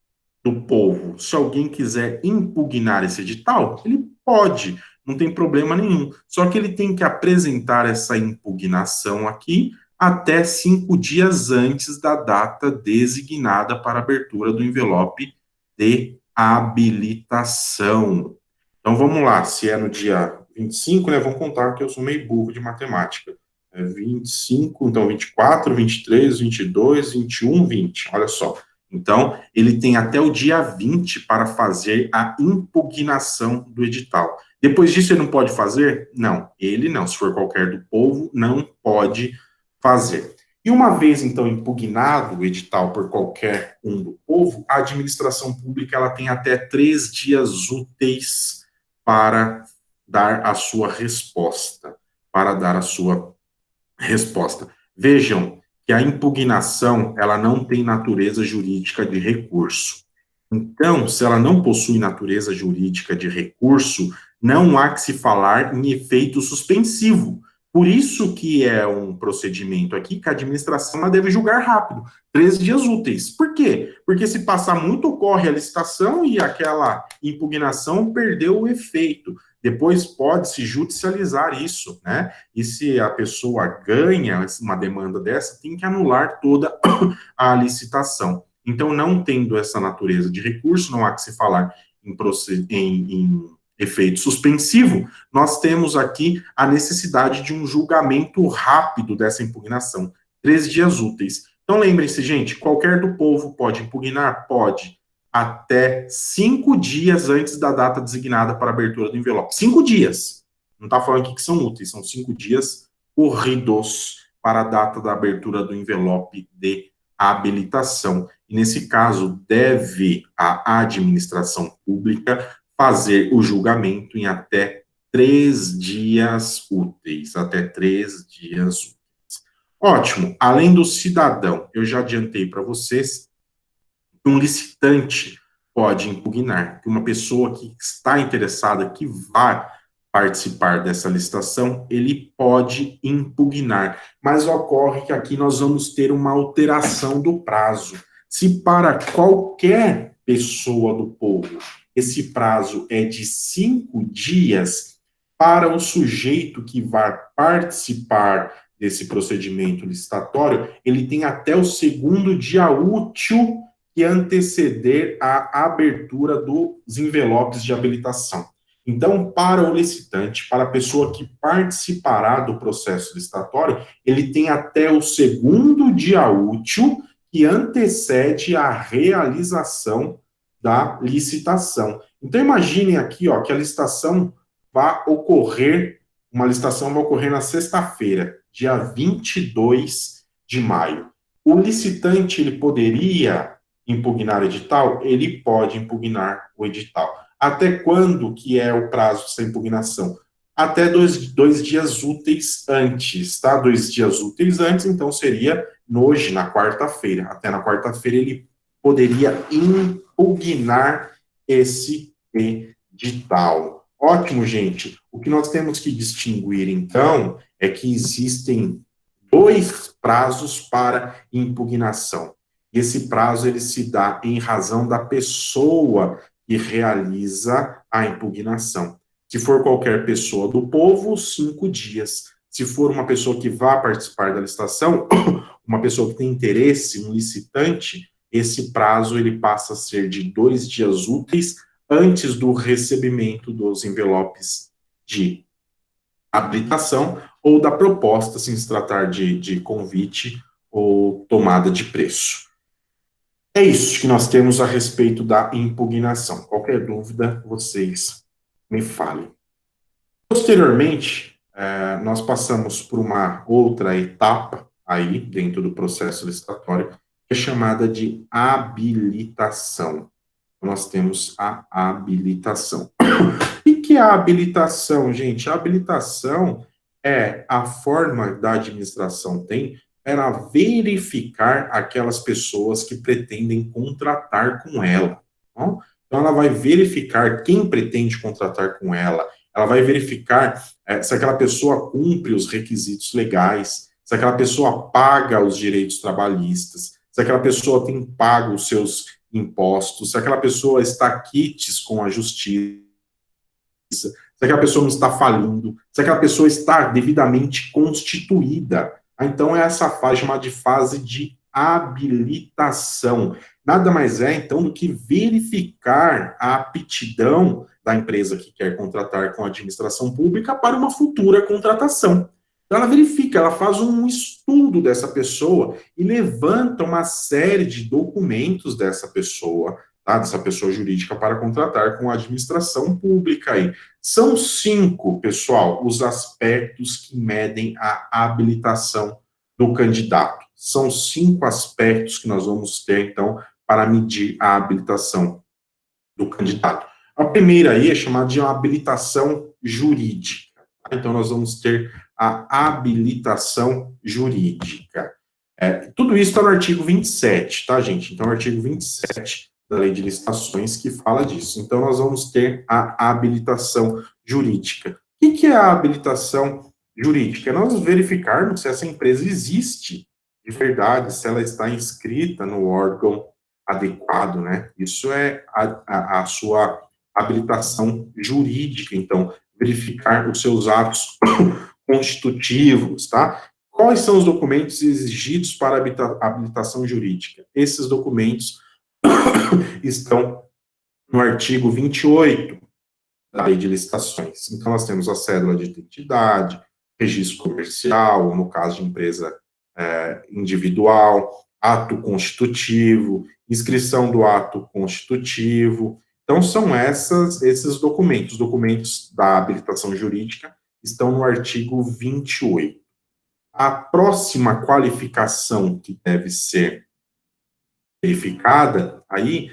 do povo, se alguém quiser impugnar esse edital, ele pode, não tem problema nenhum. Só que ele tem que apresentar essa impugnação aqui até 5 dias antes da data designada para abertura do envelope de habilitação. Então, vamos lá, se é no dia 25, né, vamos contar que eu sou meio burro de matemática. É 25, então 24, 23, 22, 21, 20, olha só. Então, ele tem até o dia 20 para fazer a impugnação do edital. Depois disso, ele não pode fazer? Não, ele não. Se for qualquer do povo, não pode fazer. E uma vez, então, impugnado o edital por qualquer um do povo, a administração pública ela tem até 3 dias úteis para dar a sua resposta. Vejam que a impugnação, ela não tem natureza jurídica de recurso. Então, se ela não possui natureza jurídica de recurso, não há que se falar em efeito suspensivo. Por isso que é um procedimento aqui que a administração ela deve julgar rápido, 3 dias úteis. Por quê? Porque se passar muito, ocorre a licitação e aquela impugnação perdeu o efeito. Depois pode-se judicializar isso, né? E se a pessoa ganha uma demanda dessa, tem que anular toda a licitação. Então, não tendo essa natureza de recurso, não há que se falar em efeito suspensivo, nós temos aqui a necessidade de um julgamento rápido dessa impugnação, 3 dias úteis. Então, lembrem-se, gente, qualquer do povo pode impugnar? Pode, até 5 dias antes da data designada para abertura do envelope. 5 dias. Não está falando aqui que são úteis, são 5 dias corridos para a data da abertura do envelope de habilitação. E, nesse caso, deve a administração pública fazer o julgamento em até 3 dias úteis. Até 3 dias úteis. Ótimo. Além do cidadão, eu já adiantei para vocês que um licitante pode impugnar, que uma pessoa que está interessada, que vai participar dessa licitação, ele pode impugnar. Mas ocorre que aqui nós vamos ter uma alteração do prazo. Se para qualquer pessoa do povo esse prazo é de 5 dias, para o sujeito que vai participar desse procedimento licitatório, ele tem até o 2º dia útil que anteceder a abertura dos envelopes de habilitação. Então, para o licitante, para a pessoa que participará do processo licitatório, ele tem até o segundo dia útil que antecede a realização da licitação. Então, imaginem aqui, ó, que a licitação vai ocorrer, uma licitação vai ocorrer na sexta-feira, dia 22 de maio. O licitante, ele poderia impugnar o edital? Ele pode impugnar o edital. Até quando que é o prazo dessa impugnação? Até dois dias úteis antes, tá? 2 dias úteis antes, então seria hoje, na quarta-feira. Até na quarta-feira ele poderia impugnar esse edital. Ótimo, gente. O que nós temos que distinguir, então, é que existem 2 prazos para impugnação. Esse prazo ele se dá em razão da pessoa que realiza a impugnação. Se for qualquer pessoa do povo, 5 dias. Se for uma pessoa que vá participar da licitação, uma pessoa que tem interesse, um licitante, esse prazo ele passa a ser de 2 dias úteis antes do recebimento dos envelopes de habilitação ou da proposta, se tratar de convite ou tomada de preço. É isso que nós temos a respeito da impugnação. Qualquer dúvida, vocês me falem. Posteriormente, nós passamos por uma outra etapa aí dentro do processo licitatório, que é chamada de habilitação. Nós temos a habilitação. O que é a habilitação, gente? A habilitação é a forma da administração tem para verificar aquelas pessoas que pretendem contratar com ela. Não? Então, ela vai verificar quem pretende contratar com ela vai verificar se aquela pessoa cumpre os requisitos legais, se aquela pessoa paga os direitos trabalhistas, se aquela pessoa tem pago os seus impostos, se aquela pessoa está quites com a justiça, se aquela pessoa não está falindo, se aquela pessoa está devidamente constituída. Então, é essa fase chamada de fase de habilitação. Nada mais é, então, do que verificar a aptidão da empresa que quer contratar com a administração pública para uma futura contratação. Então, ela verifica, ela faz um estudo dessa pessoa e levanta uma série de documentos dessa pessoa, tá? Dessa pessoa jurídica para contratar com a administração pública aí. São 5, pessoal, os aspectos que medem a habilitação do candidato. São 5 aspectos que nós vamos ter, então, para medir a habilitação do candidato. A primeira aí é chamada de uma habilitação jurídica. Tá? Então, nós vamos ter a habilitação jurídica. Tudo isso está no artigo 27, tá, gente? Então, o artigo 27 da Lei de Licitações que fala disso. Então, nós vamos ter a habilitação jurídica. O que é a habilitação jurídica? É nós verificarmos se essa empresa existe de verdade, se ela está inscrita no órgão adequado, né? Isso é a sua habilitação jurídica, então, verificar os seus atos constitutivos, tá? Quais são os documentos exigidos para a habilitação jurídica? Esses documentos estão no artigo 28 da Lei de Licitações. Então, nós temos a cédula de identidade, registro comercial, no caso de empresa individual, ato constitutivo, inscrição do ato constitutivo. Então, são esses documentos. Os documentos da habilitação jurídica estão no artigo 28. A próxima qualificação que deve ser verificada aí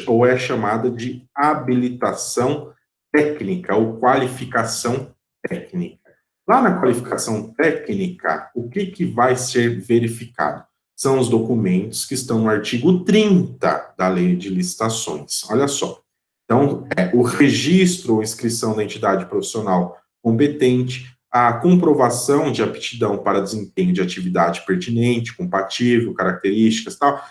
ou é chamada de habilitação técnica ou qualificação técnica. Lá na qualificação técnica, o que vai ser verificado? São os documentos que estão no artigo 30 da Lei de Licitações. Olha só. Então, o registro ou inscrição da entidade profissional competente, a comprovação de aptidão para desempenho de atividade pertinente, compatível, características, tal,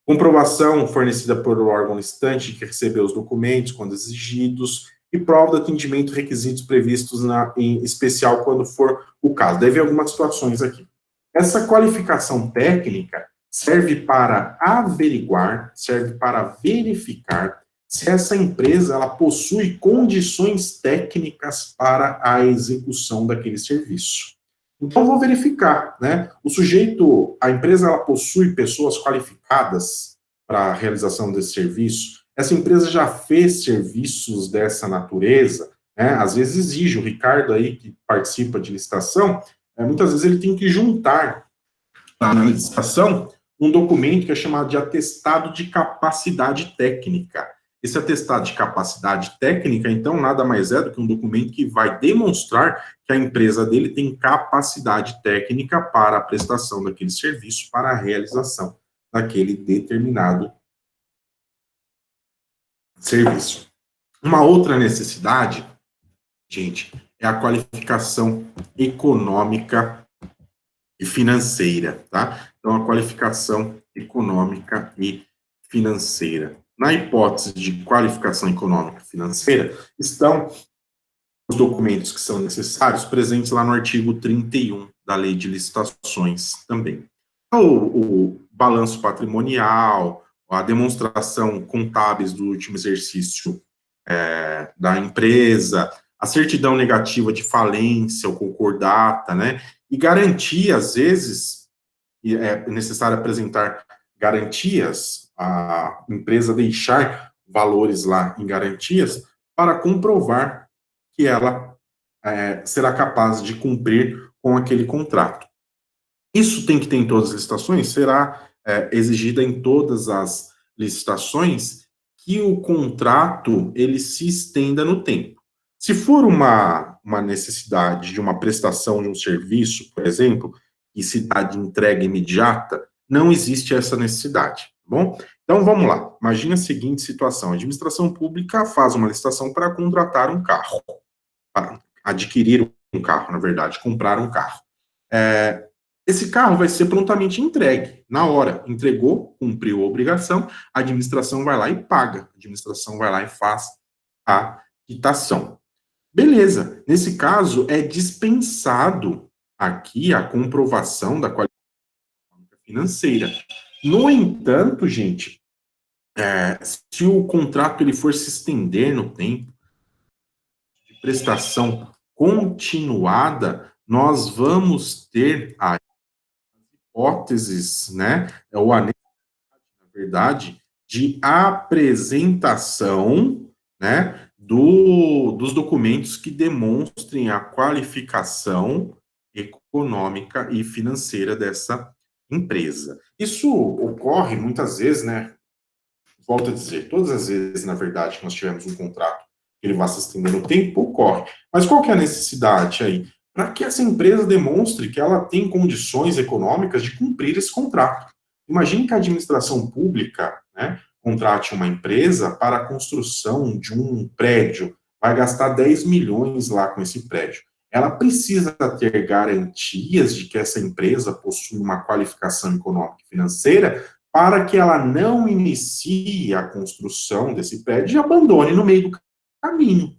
comprovação fornecida por órgão licitante que recebeu os documentos quando exigidos, e prova do atendimento requisitos previstos em especial quando for o caso. Deve haver algumas situações aqui. Essa qualificação técnica serve para averiguar, serve para verificar se essa empresa ela possui condições técnicas para a execução daquele serviço. Então, vou verificar, né? O sujeito, a empresa, ela possui pessoas qualificadas para a realização desse serviço. Essa empresa já fez serviços dessa natureza, né? Às vezes exige, o Ricardo aí, que participa de licitação, muitas vezes ele tem que juntar na licitação um documento que é chamado de atestado de capacidade técnica. Esse atestado de capacidade técnica, então, nada mais é do que um documento que vai demonstrar que a empresa dele tem capacidade técnica para a prestação daquele serviço, para a realização daquele determinado serviço. Uma outra necessidade, gente, é a qualificação econômica e financeira, tá? Então, a qualificação econômica e financeira. Na hipótese de qualificação econômica e financeira, estão os documentos que são necessários presentes lá no artigo 31 da Lei de Licitações também. O balanço patrimonial, a demonstração contábeis do último exercício da empresa, a certidão negativa de falência, o concordata, né? E garantia, às vezes, é necessário apresentar garantias, a empresa deixar valores lá em garantias para comprovar que ela será capaz de cumprir com aquele contrato. Isso tem que ter em todas as licitações? Será exigida em todas as licitações que o contrato ele se estenda no tempo. Se for uma necessidade de uma prestação de um serviço, por exemplo, e se dá de entrega imediata, não existe essa necessidade, tá bom? Então, vamos lá. Imagina a seguinte situação. A administração pública faz uma licitação para contratar um carro, para adquirir um carro, na verdade, comprar um carro. Esse carro vai ser prontamente entregue, na hora. Entregou, cumpriu a obrigação, a administração vai lá e paga. A administração vai lá e faz a quitação. Beleza. Nesse caso, é dispensado aqui a comprovação da qualidade financeira. No entanto, gente, se o contrato ele for se estender no tempo, de prestação continuada, nós vamos ter a hipóteses, né, ou a necessidade, na verdade, de apresentação, né, dos documentos que demonstrem a qualificação econômica e financeira dessa empresa. Isso ocorre muitas vezes, né, volto a dizer, todas as vezes, na verdade, que nós tivemos um contrato que ele vai se estender no tempo, ocorre. Mas qual que é a necessidade aí? Para que essa empresa demonstre que ela tem condições econômicas de cumprir esse contrato. Imagine que a administração pública, né, contrate uma empresa para a construção de um prédio, vai gastar 10 milhões lá com esse prédio. Ela precisa ter garantias de que essa empresa possui uma qualificação econômica e financeira para que ela não inicie a construção desse prédio e abandone no meio do caminho.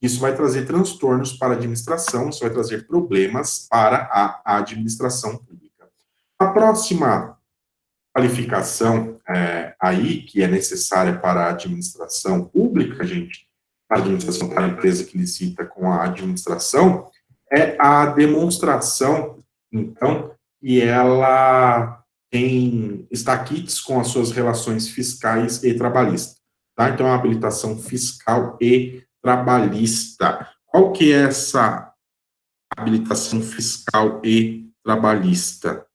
Isso vai trazer transtornos para a administração, isso vai trazer problemas para a administração pública. A próxima qualificação aí, que é necessária para a administração pública, gente, a administração para a empresa que licita com a administração, é a demonstração, então, que ela tem estaquites com as suas relações fiscais e trabalhistas. Tá? Então, a habilitação fiscal e trabalhista. Qual que é essa habilitação fiscal e trabalhista?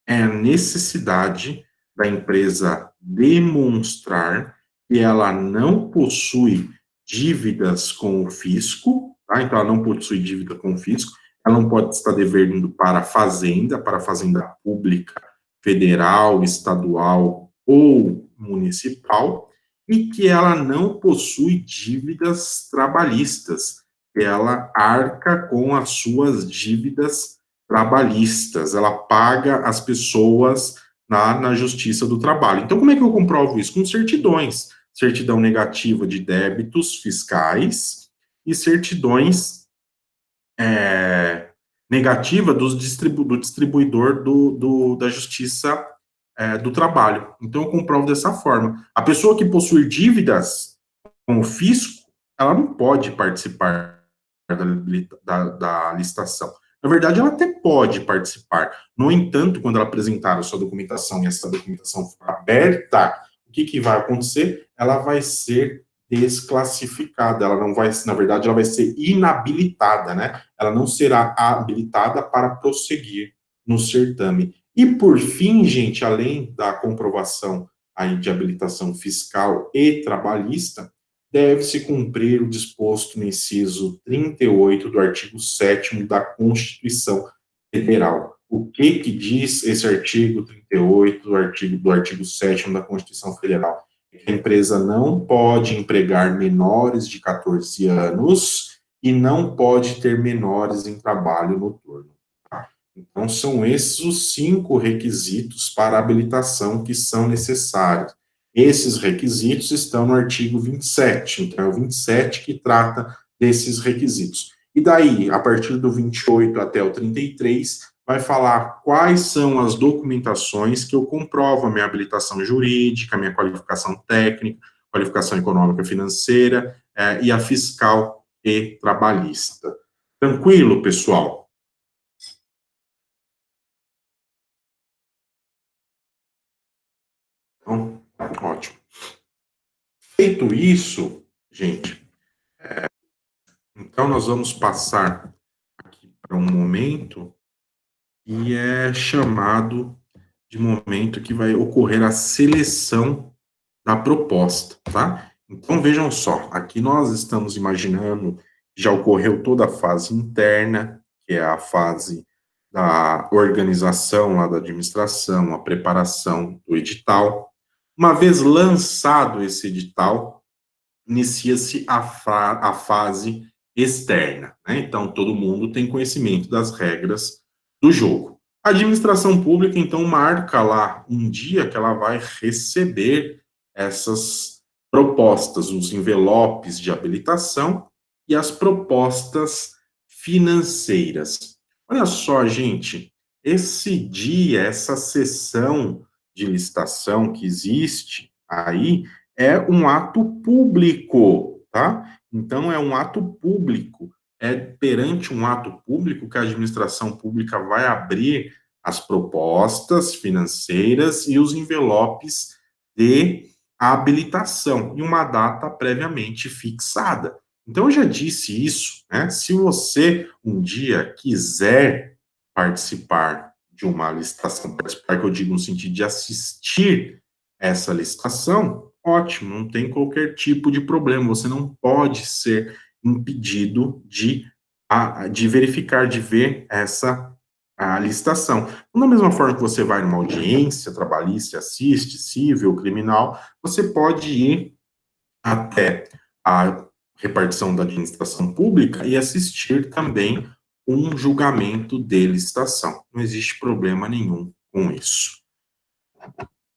É a necessidade da empresa demonstrar que ela não possui dívidas com o fisco, tá? Então, ela não possui dívida com o fisco, ela não pode estar devendo para a fazenda pública, federal, estadual ou municipal, e que ela não possui dívidas trabalhistas, ela arca com as suas dívidas trabalhistas, ela paga as pessoas na Justiça do Trabalho. Então, como é que eu comprovo isso? Com certidões. Certidão negativa de débitos fiscais e certidões negativa do distribuidor da Justiça do Trabalho. Então, eu comprovo dessa forma. A pessoa que possui dívidas com o fisco, ela não pode participar da licitação. Na verdade, ela até pode participar. No entanto, quando ela apresentar a sua documentação e essa documentação for aberta, o que vai acontecer? Ela vai ser desclassificada, ela não vai, na verdade, ela vai ser inabilitada, né? Ela não será habilitada para prosseguir no certame. E por fim, gente, além da comprovação aí de habilitação fiscal e trabalhista, deve-se cumprir o disposto no inciso 38 do artigo 7º da Constituição Federal. O que diz esse artigo 38 do artigo 7º da Constituição Federal? A empresa não pode empregar menores de 14 anos e não pode ter menores em trabalho noturno. Tá? Então, são esses os 5 requisitos para habilitação que são necessários. Esses requisitos estão no artigo 27, então é o 27 que trata desses requisitos. E daí, a partir do 28 até o 33, vai falar quais são as documentações que eu comprovo a minha habilitação jurídica, a minha qualificação técnica, qualificação econômica financeira e a fiscal e trabalhista. Tranquilo, pessoal? Então, ótimo. Feito isso, gente, então nós vamos passar aqui para um momento e é chamado de momento que vai ocorrer a seleção da proposta, tá? Então, vejam só, aqui nós estamos imaginando, já ocorreu toda a fase interna, que é a fase da organização lá da administração, a preparação do edital. Uma vez lançado esse edital, inicia-se a fase externa, né? Então, todo mundo tem conhecimento das regras do jogo. A administração pública, então, marca lá um dia que ela vai receber essas propostas, os envelopes de habilitação e as propostas financeiras. Olha só, gente, esse dia, essa sessão de licitação que existe aí, é um ato público, tá? Então, é um ato público. É perante um ato público que a administração pública vai abrir as propostas financeiras e os envelopes de habilitação, e uma data previamente fixada. Então, eu já disse isso, né? Se você um dia quiser participar de uma licitação, participar, que eu digo no sentido de assistir essa licitação, ótimo, não tem qualquer tipo de problema, você não pode ser impedido de verificar, de ver essa a licitação. Da mesma forma que você vai numa audiência trabalhista, assiste, civil, criminal, você pode ir até a repartição da administração pública e assistir também um julgamento de licitação. Não existe problema nenhum com isso.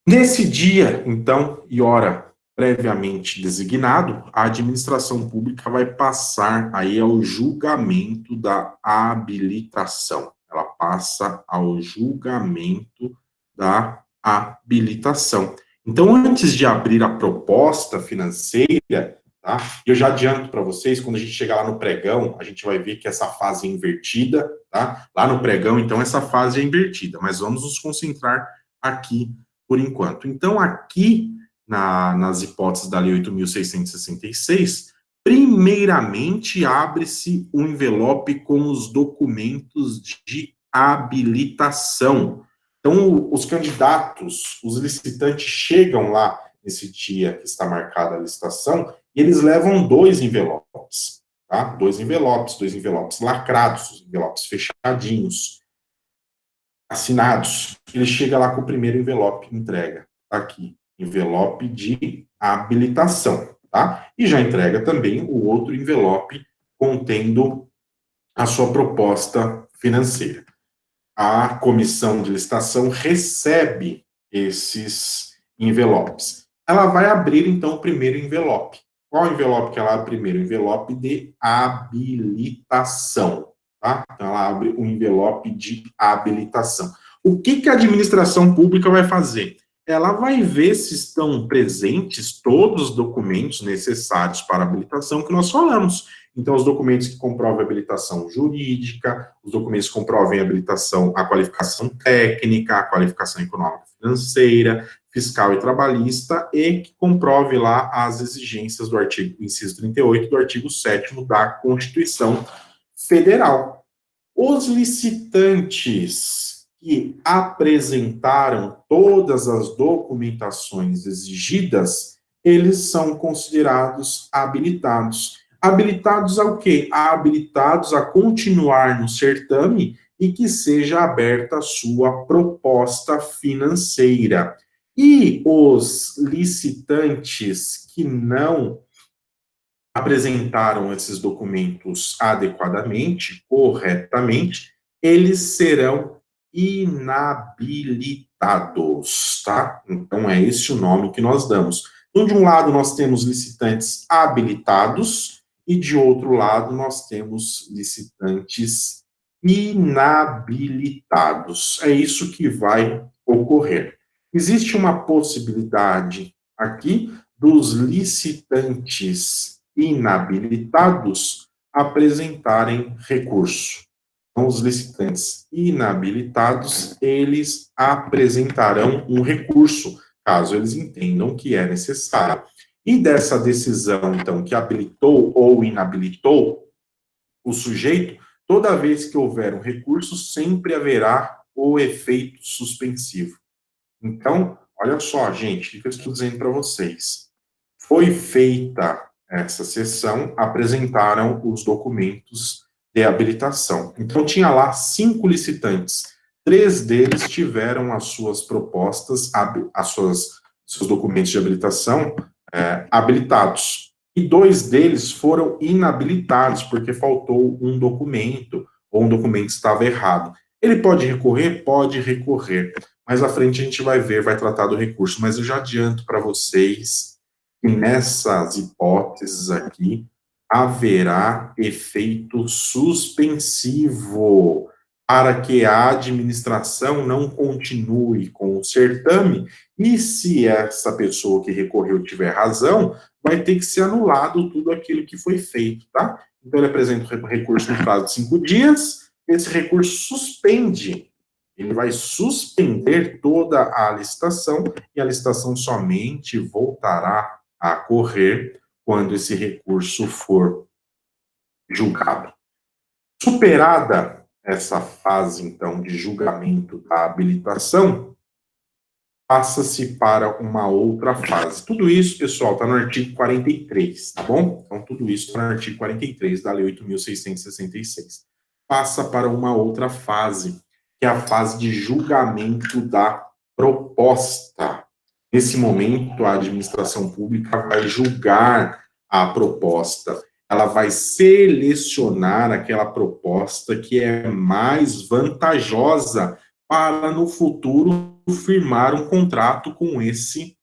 Nesse dia, então, e hora previamente designado, a administração pública vai passar aí ao julgamento da habilitação. Ela passa ao julgamento da habilitação. Então, antes de abrir a proposta financeira, tá? Eu já adianto para vocês, quando a gente chegar lá no pregão, a gente vai ver que essa fase é invertida, tá? Lá no pregão, então, essa fase é invertida, mas vamos nos concentrar aqui por enquanto. Então, aqui, nas hipóteses da Lei 8.666, primeiramente abre-se um envelope com os documentos de habilitação. Então, os candidatos, os licitantes chegam lá nesse dia que está marcada a licitação e eles levam 2 envelopes, tá? 2 envelopes lacrados, envelopes fechadinhos, assinados. Ele chega lá com o primeiro envelope e entrega. Tá aqui, envelope de habilitação, tá? E já entrega também o outro envelope contendo a sua proposta financeira. A comissão de licitação recebe esses envelopes. Ela vai abrir, então, o primeiro envelope. Qual envelope que ela abre primeiro? Envelope de habilitação. Tá? Então, ela abre o envelope de habilitação. O que a administração pública vai fazer? ela vai ver se estão presentes todos os documentos necessários para a habilitação que nós falamos. Então, os documentos que comprovam a habilitação jurídica, os documentos que comprovem a habilitação, a qualificação técnica, a qualificação econômica financeira, fiscal e trabalhista, e que comprove lá as exigências do artigo, inciso 38 do artigo 7º da Constituição Federal. Os licitantes que apresentaram todas as documentações exigidas, eles são considerados habilitados. Habilitados ao quê? Habilitados a continuar no certame e que seja aberta a sua proposta financeira. E os licitantes que não apresentaram esses documentos adequadamente, corretamente, eles serão inabilitados, tá? Então, é esse o nome que nós damos. Então, de um lado, nós temos licitantes habilitados, e de outro lado, nós temos licitantes inabilitados. É isso que vai ocorrer. Existe uma possibilidade aqui dos licitantes inabilitados apresentarem recurso. Então, os licitantes inabilitados, eles apresentarão um recurso, caso eles entendam que é necessário. E dessa decisão, então, que habilitou ou inabilitou o sujeito, toda vez que houver um recurso, sempre haverá o efeito suspensivo. Então, olha só, gente, o que eu estou dizendo para vocês? Foi feita essa sessão, apresentaram os documentos de habilitação. Então, tinha lá 5 licitantes. 3 deles tiveram as suas propostas, seus documentos de habilitação habilitados. E 2 deles foram inabilitados, porque faltou um documento, ou um documento estava errado. Ele pode recorrer? Pode recorrer. Mais à frente a gente vai ver, vai tratar do recurso. Mas eu já adianto para vocês que nessas hipóteses aqui haverá efeito suspensivo para que a administração não continue com o certame, e se essa pessoa que recorreu tiver razão, vai ter que ser anulado tudo aquilo que foi feito, tá? Então ele apresenta o recurso no prazo de 5 dias, esse recurso suspende, ele vai suspender toda a licitação, e a licitação somente voltará a correr quando esse recurso for julgado. Superada essa fase, então, de julgamento da habilitação, passa-se para uma outra fase. Tudo isso, pessoal, está no artigo 43, tá bom? Então, tudo isso está no artigo 43 da Lei 8.666. Passa para uma outra fase, que é a fase de julgamento da proposta. Nesse momento, a administração pública vai julgar a proposta. Ela vai selecionar aquela proposta que é mais vantajosa para, no futuro, firmar um contrato com esse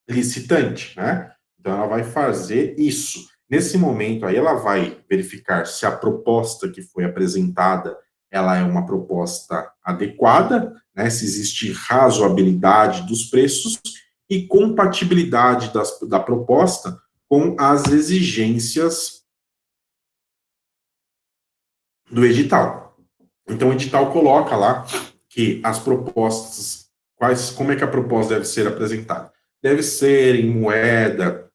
licitante, né? Então, ela vai fazer isso. Nesse momento, aí ela vai verificar se a proposta que foi apresentada, ela é uma proposta adequada, né? Se existe razoabilidade dos preços e compatibilidade da proposta com as exigências do edital. Então, o edital coloca lá que as propostas, como é que a proposta deve ser apresentada? Deve ser em moeda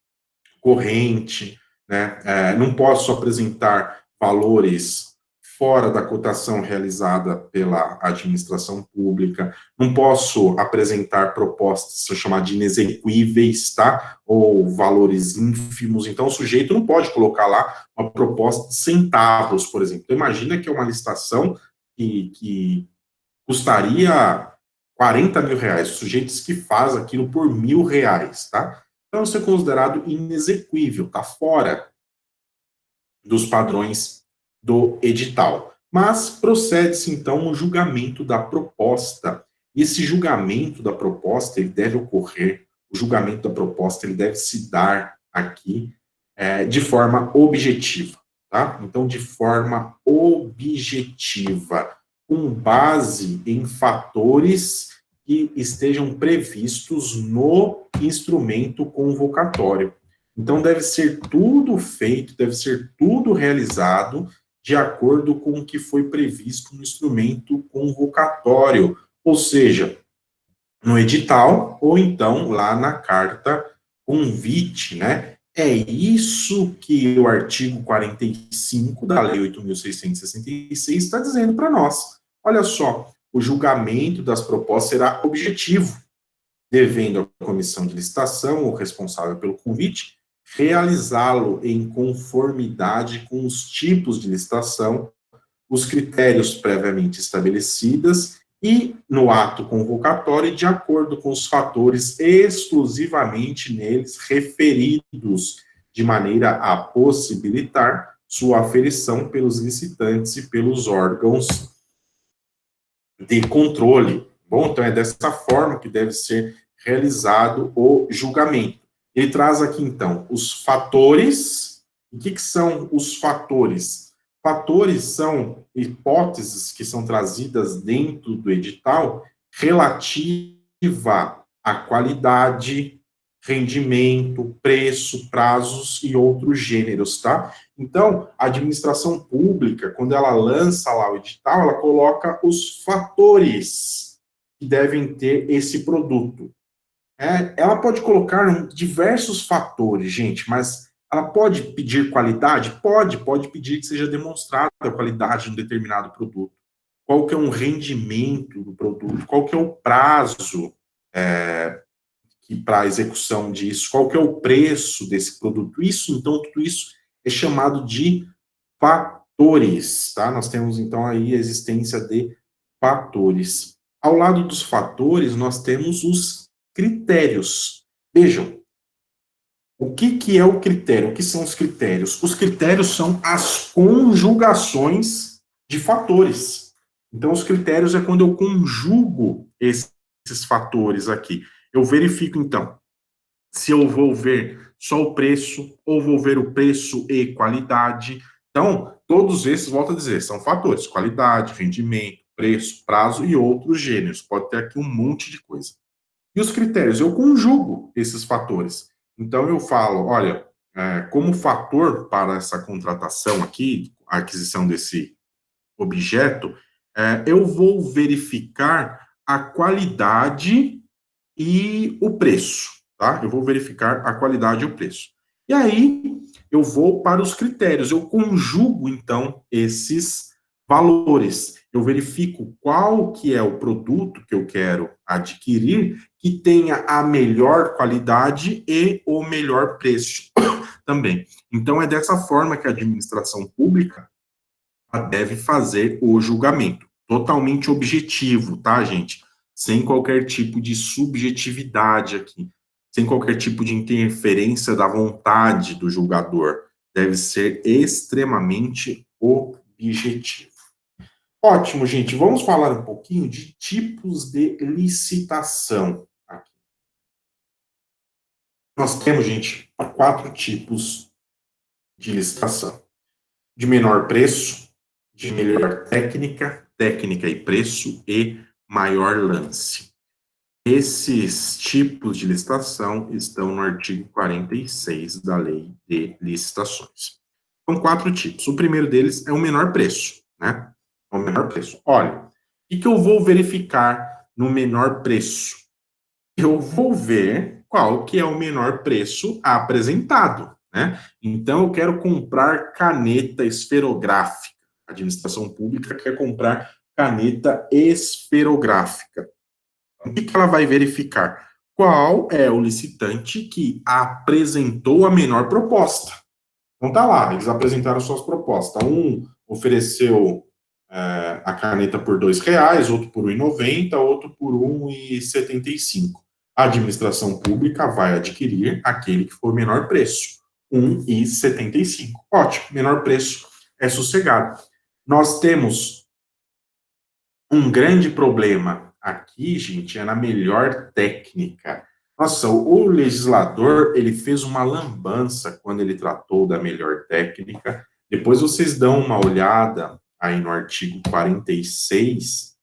corrente, né? Não posso apresentar valores fora da cotação realizada pela administração pública, não posso apresentar propostas, se eu chamar de inexequíveis, tá? Ou valores ínfimos, então o sujeito não pode colocar lá uma proposta de centavos, por exemplo. Então, imagina que é uma licitação que custaria 40 mil reais, sujeitos que faz aquilo por R$ 1.000, tá? Então, isso é considerado inexequível, está fora dos padrões do edital. Mas procede-se, então, o julgamento da proposta. Esse julgamento da proposta, ele deve ocorrer, o julgamento da proposta, ele deve se dar aqui de forma objetiva, tá? Então, de forma objetiva, com base em fatores que estejam previstos no instrumento convocatório. Então, deve ser tudo feito, deve ser tudo realizado de acordo com o que foi previsto no instrumento convocatório, ou seja, no edital ou então lá na carta convite, né? É isso que o artigo 45 da Lei 8.666 está dizendo para nós. Olha só, o julgamento das propostas será objetivo, devendo a comissão de licitação ou responsável pelo convite realizá-lo em conformidade com os tipos de licitação, os critérios previamente estabelecidos e no ato convocatório, de acordo com os fatores exclusivamente neles referidos, de maneira a possibilitar sua aferição pelos licitantes e pelos órgãos de controle. Bom, então é dessa forma que deve ser realizado o julgamento. Ele traz aqui, então, os fatores. O que são os fatores? Fatores são hipóteses que são trazidas dentro do edital relativa à qualidade, rendimento, preço, prazos e outros gêneros, tá? Então, a administração pública, quando ela lança lá o edital, ela coloca os fatores que devem ter esse produto. Ela pode colocar diversos fatores, gente, mas ela pode pedir qualidade? Pode pedir que seja demonstrada a qualidade de um determinado produto. Qual que é o rendimento do produto? Qual que é o prazo para a execução disso? Qual que é o preço desse produto? Isso, então, tudo isso é chamado de fatores, tá? Nós temos, então, aí a existência de fatores. Ao lado dos fatores, nós temos os critérios. Vejam, o que é o critério? O que são os critérios? Os critérios são as conjugações de fatores. Então, os critérios é quando eu conjugo esses fatores aqui. Eu verifico, então, se eu vou ver só o preço, ou vou ver o preço e qualidade. Então, todos esses, volto a dizer, são fatores: qualidade, rendimento, preço, prazo e outros gêneros. Pode ter aqui um monte de coisa. E os critérios? Eu conjugo esses fatores. Então, eu falo, olha, como fator para essa contratação aqui, a aquisição desse objeto, eu vou verificar a qualidade e o preço, tá? Eu vou verificar a qualidade e o preço. E aí, eu vou para os critérios, eu conjugo, então, esses valores. Eu verifico qual que é o produto que eu quero adquirir que tenha a melhor qualidade e o melhor preço também. Então, é dessa forma que a administração pública deve fazer o julgamento. Totalmente objetivo, tá, gente? Sem qualquer tipo de subjetividade aqui, sem qualquer tipo de interferência da vontade do julgador. Deve ser extremamente objetivo. Ótimo, gente. Vamos falar um pouquinho de tipos de licitação. Aqui. Nós temos, gente, 4 tipos de licitação: de menor preço, de melhor técnica, técnica e preço e maior lance. Esses tipos de licitação estão no artigo 46 da Lei de Licitações. São 4 tipos. O primeiro deles é o menor preço, né? O menor preço. Olha, o que eu vou verificar no menor preço? Eu vou ver qual que é o menor preço apresentado, né? Então, eu quero comprar caneta esferográfica. A administração pública quer comprar caneta esferográfica. O que ela vai verificar? Qual é o licitante que apresentou a menor proposta? Então tá lá, eles apresentaram suas propostas. Um ofereceu a caneta por R$ 2, outro por R$ 1,90, outro por R$ 1,75. A administração pública vai adquirir aquele que for o menor preço, R$ 1,75. Ótimo, menor preço é sossegado. Nós temos um grande problema aqui, gente, é na melhor técnica. Nossa, o legislador, ele fez uma lambança quando ele tratou da melhor técnica. Depois vocês dão uma olhada aí no artigo 46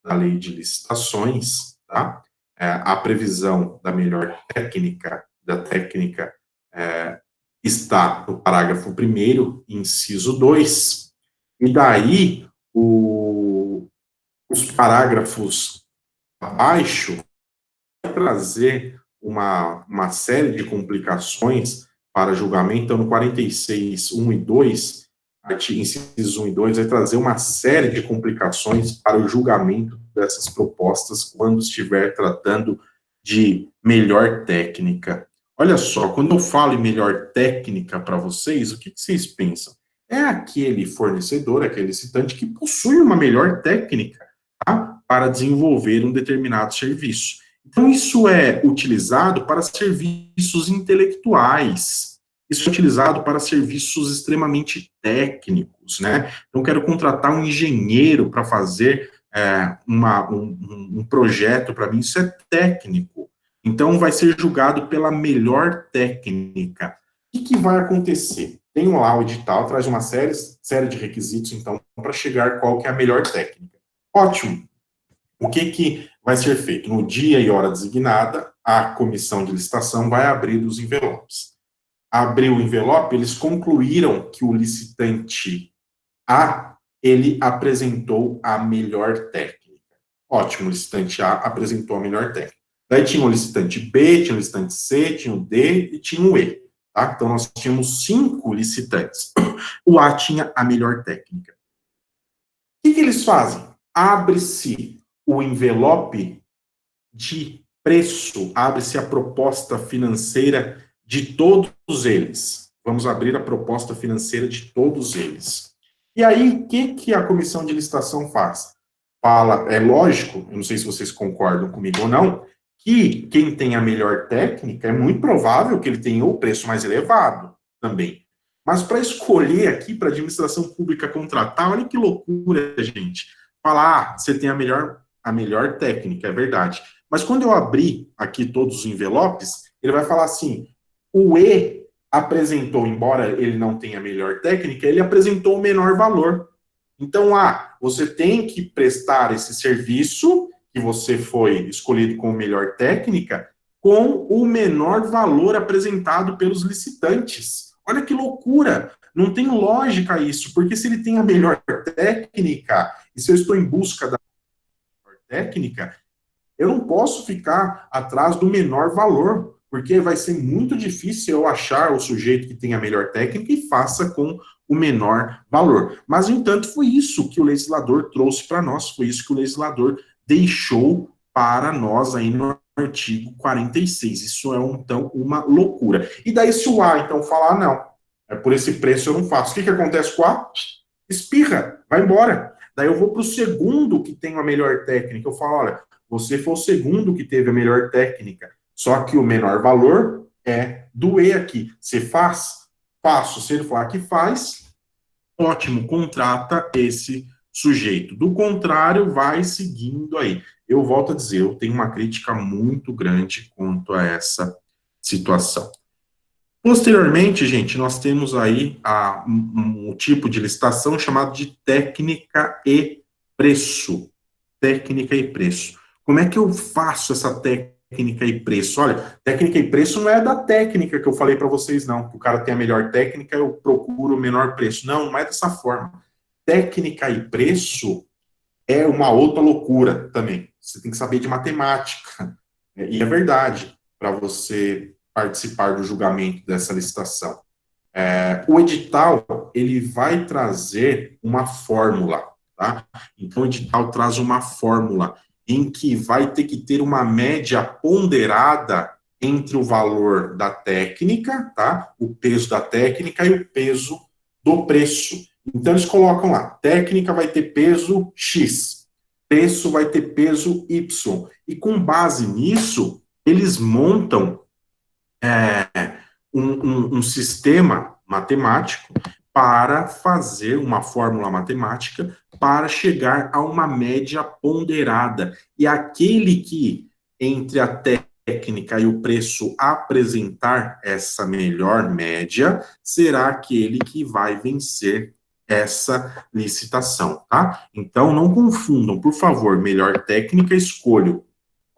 da Lei de Licitações, tá? A previsão da melhor técnica, está no parágrafo 1º, inciso 2, e daí os parágrafos abaixo vai trazer uma série de complicações para julgamento. Então, no 46, 1 e 2, incisos 1 e 2, vai trazer uma série de complicações para o julgamento dessas propostas quando estiver tratando de melhor técnica. Olha só, quando eu falo em melhor técnica para vocês, o que vocês pensam? É aquele fornecedor, aquele licitante que possui uma melhor técnica, tá, para desenvolver um determinado serviço. Então, isso é utilizado para serviços intelectuais. Isso é utilizado para serviços extremamente técnicos, né? Então, quero contratar um engenheiro para fazer um projeto para mim, isso é técnico. Então, vai ser julgado pela melhor técnica. O que vai acontecer? Tem lá o edital, traz uma série de requisitos, então, para chegar qual que é a melhor técnica. Ótimo. O que vai ser feito? No dia e hora designada, a comissão de licitação vai abrir os envelopes. Abriu o envelope, eles concluíram que o licitante A, ele apresentou a melhor técnica. Ótimo, o licitante A apresentou a melhor técnica. Daí tinha o licitante B, tinha o licitante C, tinha o D e tinha o E. Tá? Então, nós tínhamos 5 licitantes. O A tinha a melhor técnica. O que eles fazem? Abre-se o envelope de preço, abre-se a proposta financeira de todos eles. Vamos abrir a proposta financeira de todos eles. E aí, o que a comissão de licitação faz? Fala, é lógico, eu não sei se vocês concordam comigo ou não, que quem tem a melhor técnica, é muito provável que ele tenha o preço mais elevado também. Mas para escolher aqui, para a administração pública contratar, olha que loucura, gente. Falar, você tem a melhor técnica, é verdade. Mas quando eu abrir aqui todos os envelopes, ele vai falar assim, o E apresentou, embora ele não tenha a melhor técnica, ele apresentou o menor valor. Então, você tem que prestar esse serviço, que você foi escolhido com a melhor técnica, com o menor valor apresentado pelos licitantes. Olha que loucura! Não tem lógica isso, porque se ele tem a melhor técnica, e se eu estou em busca da melhor técnica, eu não posso ficar atrás do menor valor, porque vai ser muito difícil eu achar o sujeito que tem a melhor técnica e faça com o menor valor. Mas, no entanto, foi isso que o legislador trouxe para nós, foi isso que o legislador deixou para nós aí no artigo 46. Isso é, então, uma loucura. E daí, se o A, então, falar, não, por esse preço eu não faço. O que acontece com o A? Espirra, vai embora. Daí eu vou para o segundo que tem a melhor técnica. Eu falo, olha, você foi o segundo que teve a melhor técnica, só que o menor valor é do E aqui. Você faz? Faço. Se ele falar que faz, ótimo, contrata esse sujeito. Do contrário, vai seguindo aí. Eu volto a dizer, eu tenho uma crítica muito grande quanto a essa situação. Posteriormente, gente, nós temos aí um tipo de licitação chamado de técnica e preço. Técnica e preço. Como é que eu faço essa técnica e preço? Olha, técnica e preço não é da técnica que eu falei para vocês, não. Que o cara tem a melhor técnica, eu procuro o menor preço. Não, não é dessa forma. Técnica e preço é uma outra loucura também. Você tem que saber de matemática. E é verdade, para você participar do julgamento dessa licitação. O edital, ele vai trazer uma fórmula, tá? Então, o edital traz uma fórmula em que vai ter que ter uma média ponderada entre o valor da técnica, tá? O peso da técnica e o peso do preço. Então, eles colocam lá, técnica vai ter peso X, preço vai ter peso Y. E com base nisso, eles montam um sistema matemático para fazer uma fórmula matemática para chegar a uma média ponderada. E aquele que, entre a técnica e o preço, apresentar essa melhor média, será aquele que vai vencer essa licitação, tá? Então, não confundam, por favor, melhor técnica, escolho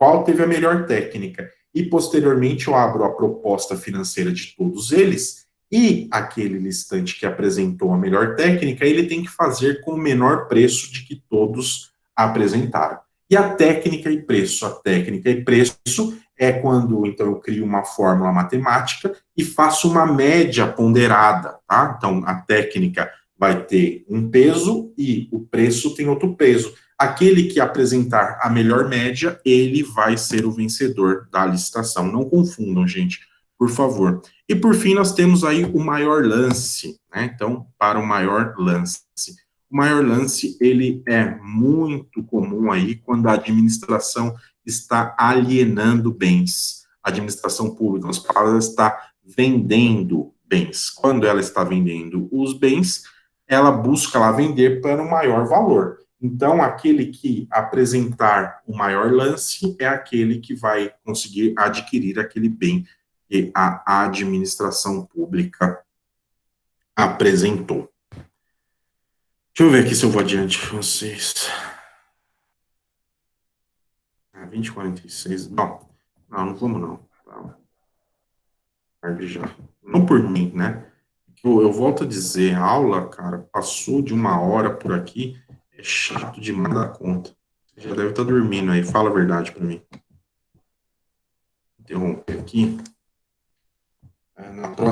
qual teve a melhor técnica. E, posteriormente, eu abro a proposta financeira de todos eles, e aquele listante que apresentou a melhor técnica, ele tem que fazer com o menor preço de que todos apresentaram. E a técnica e preço? A técnica e preço é quando, então, eu crio uma fórmula matemática e faço uma média ponderada, tá? Então, a técnica vai ter um peso e o preço tem outro peso. Aquele que apresentar a melhor média, ele vai ser o vencedor da licitação. Não confundam, gente, por favor. E por fim, nós temos aí o maior lance, né? Então, para o maior lance. O maior lance, ele é muito comum aí quando a administração está alienando bens. A administração pública, as palavras, está vendendo bens. Quando ela está vendendo os bens, ela busca lá vender para o maior valor. Então, aquele que apresentar o maior lance é aquele que vai conseguir adquirir aquele bem que a administração pública apresentou. Deixa eu ver aqui se eu vou adiante com vocês. 20h46. Não, não vamos não. Tarde já. Não por mim, né? Eu volto a dizer, a aula, cara, passou de 1 hora por aqui, é chato demais da conta. Você já deve estar dormindo aí, fala a verdade para mim. Interromper aqui. Na próxima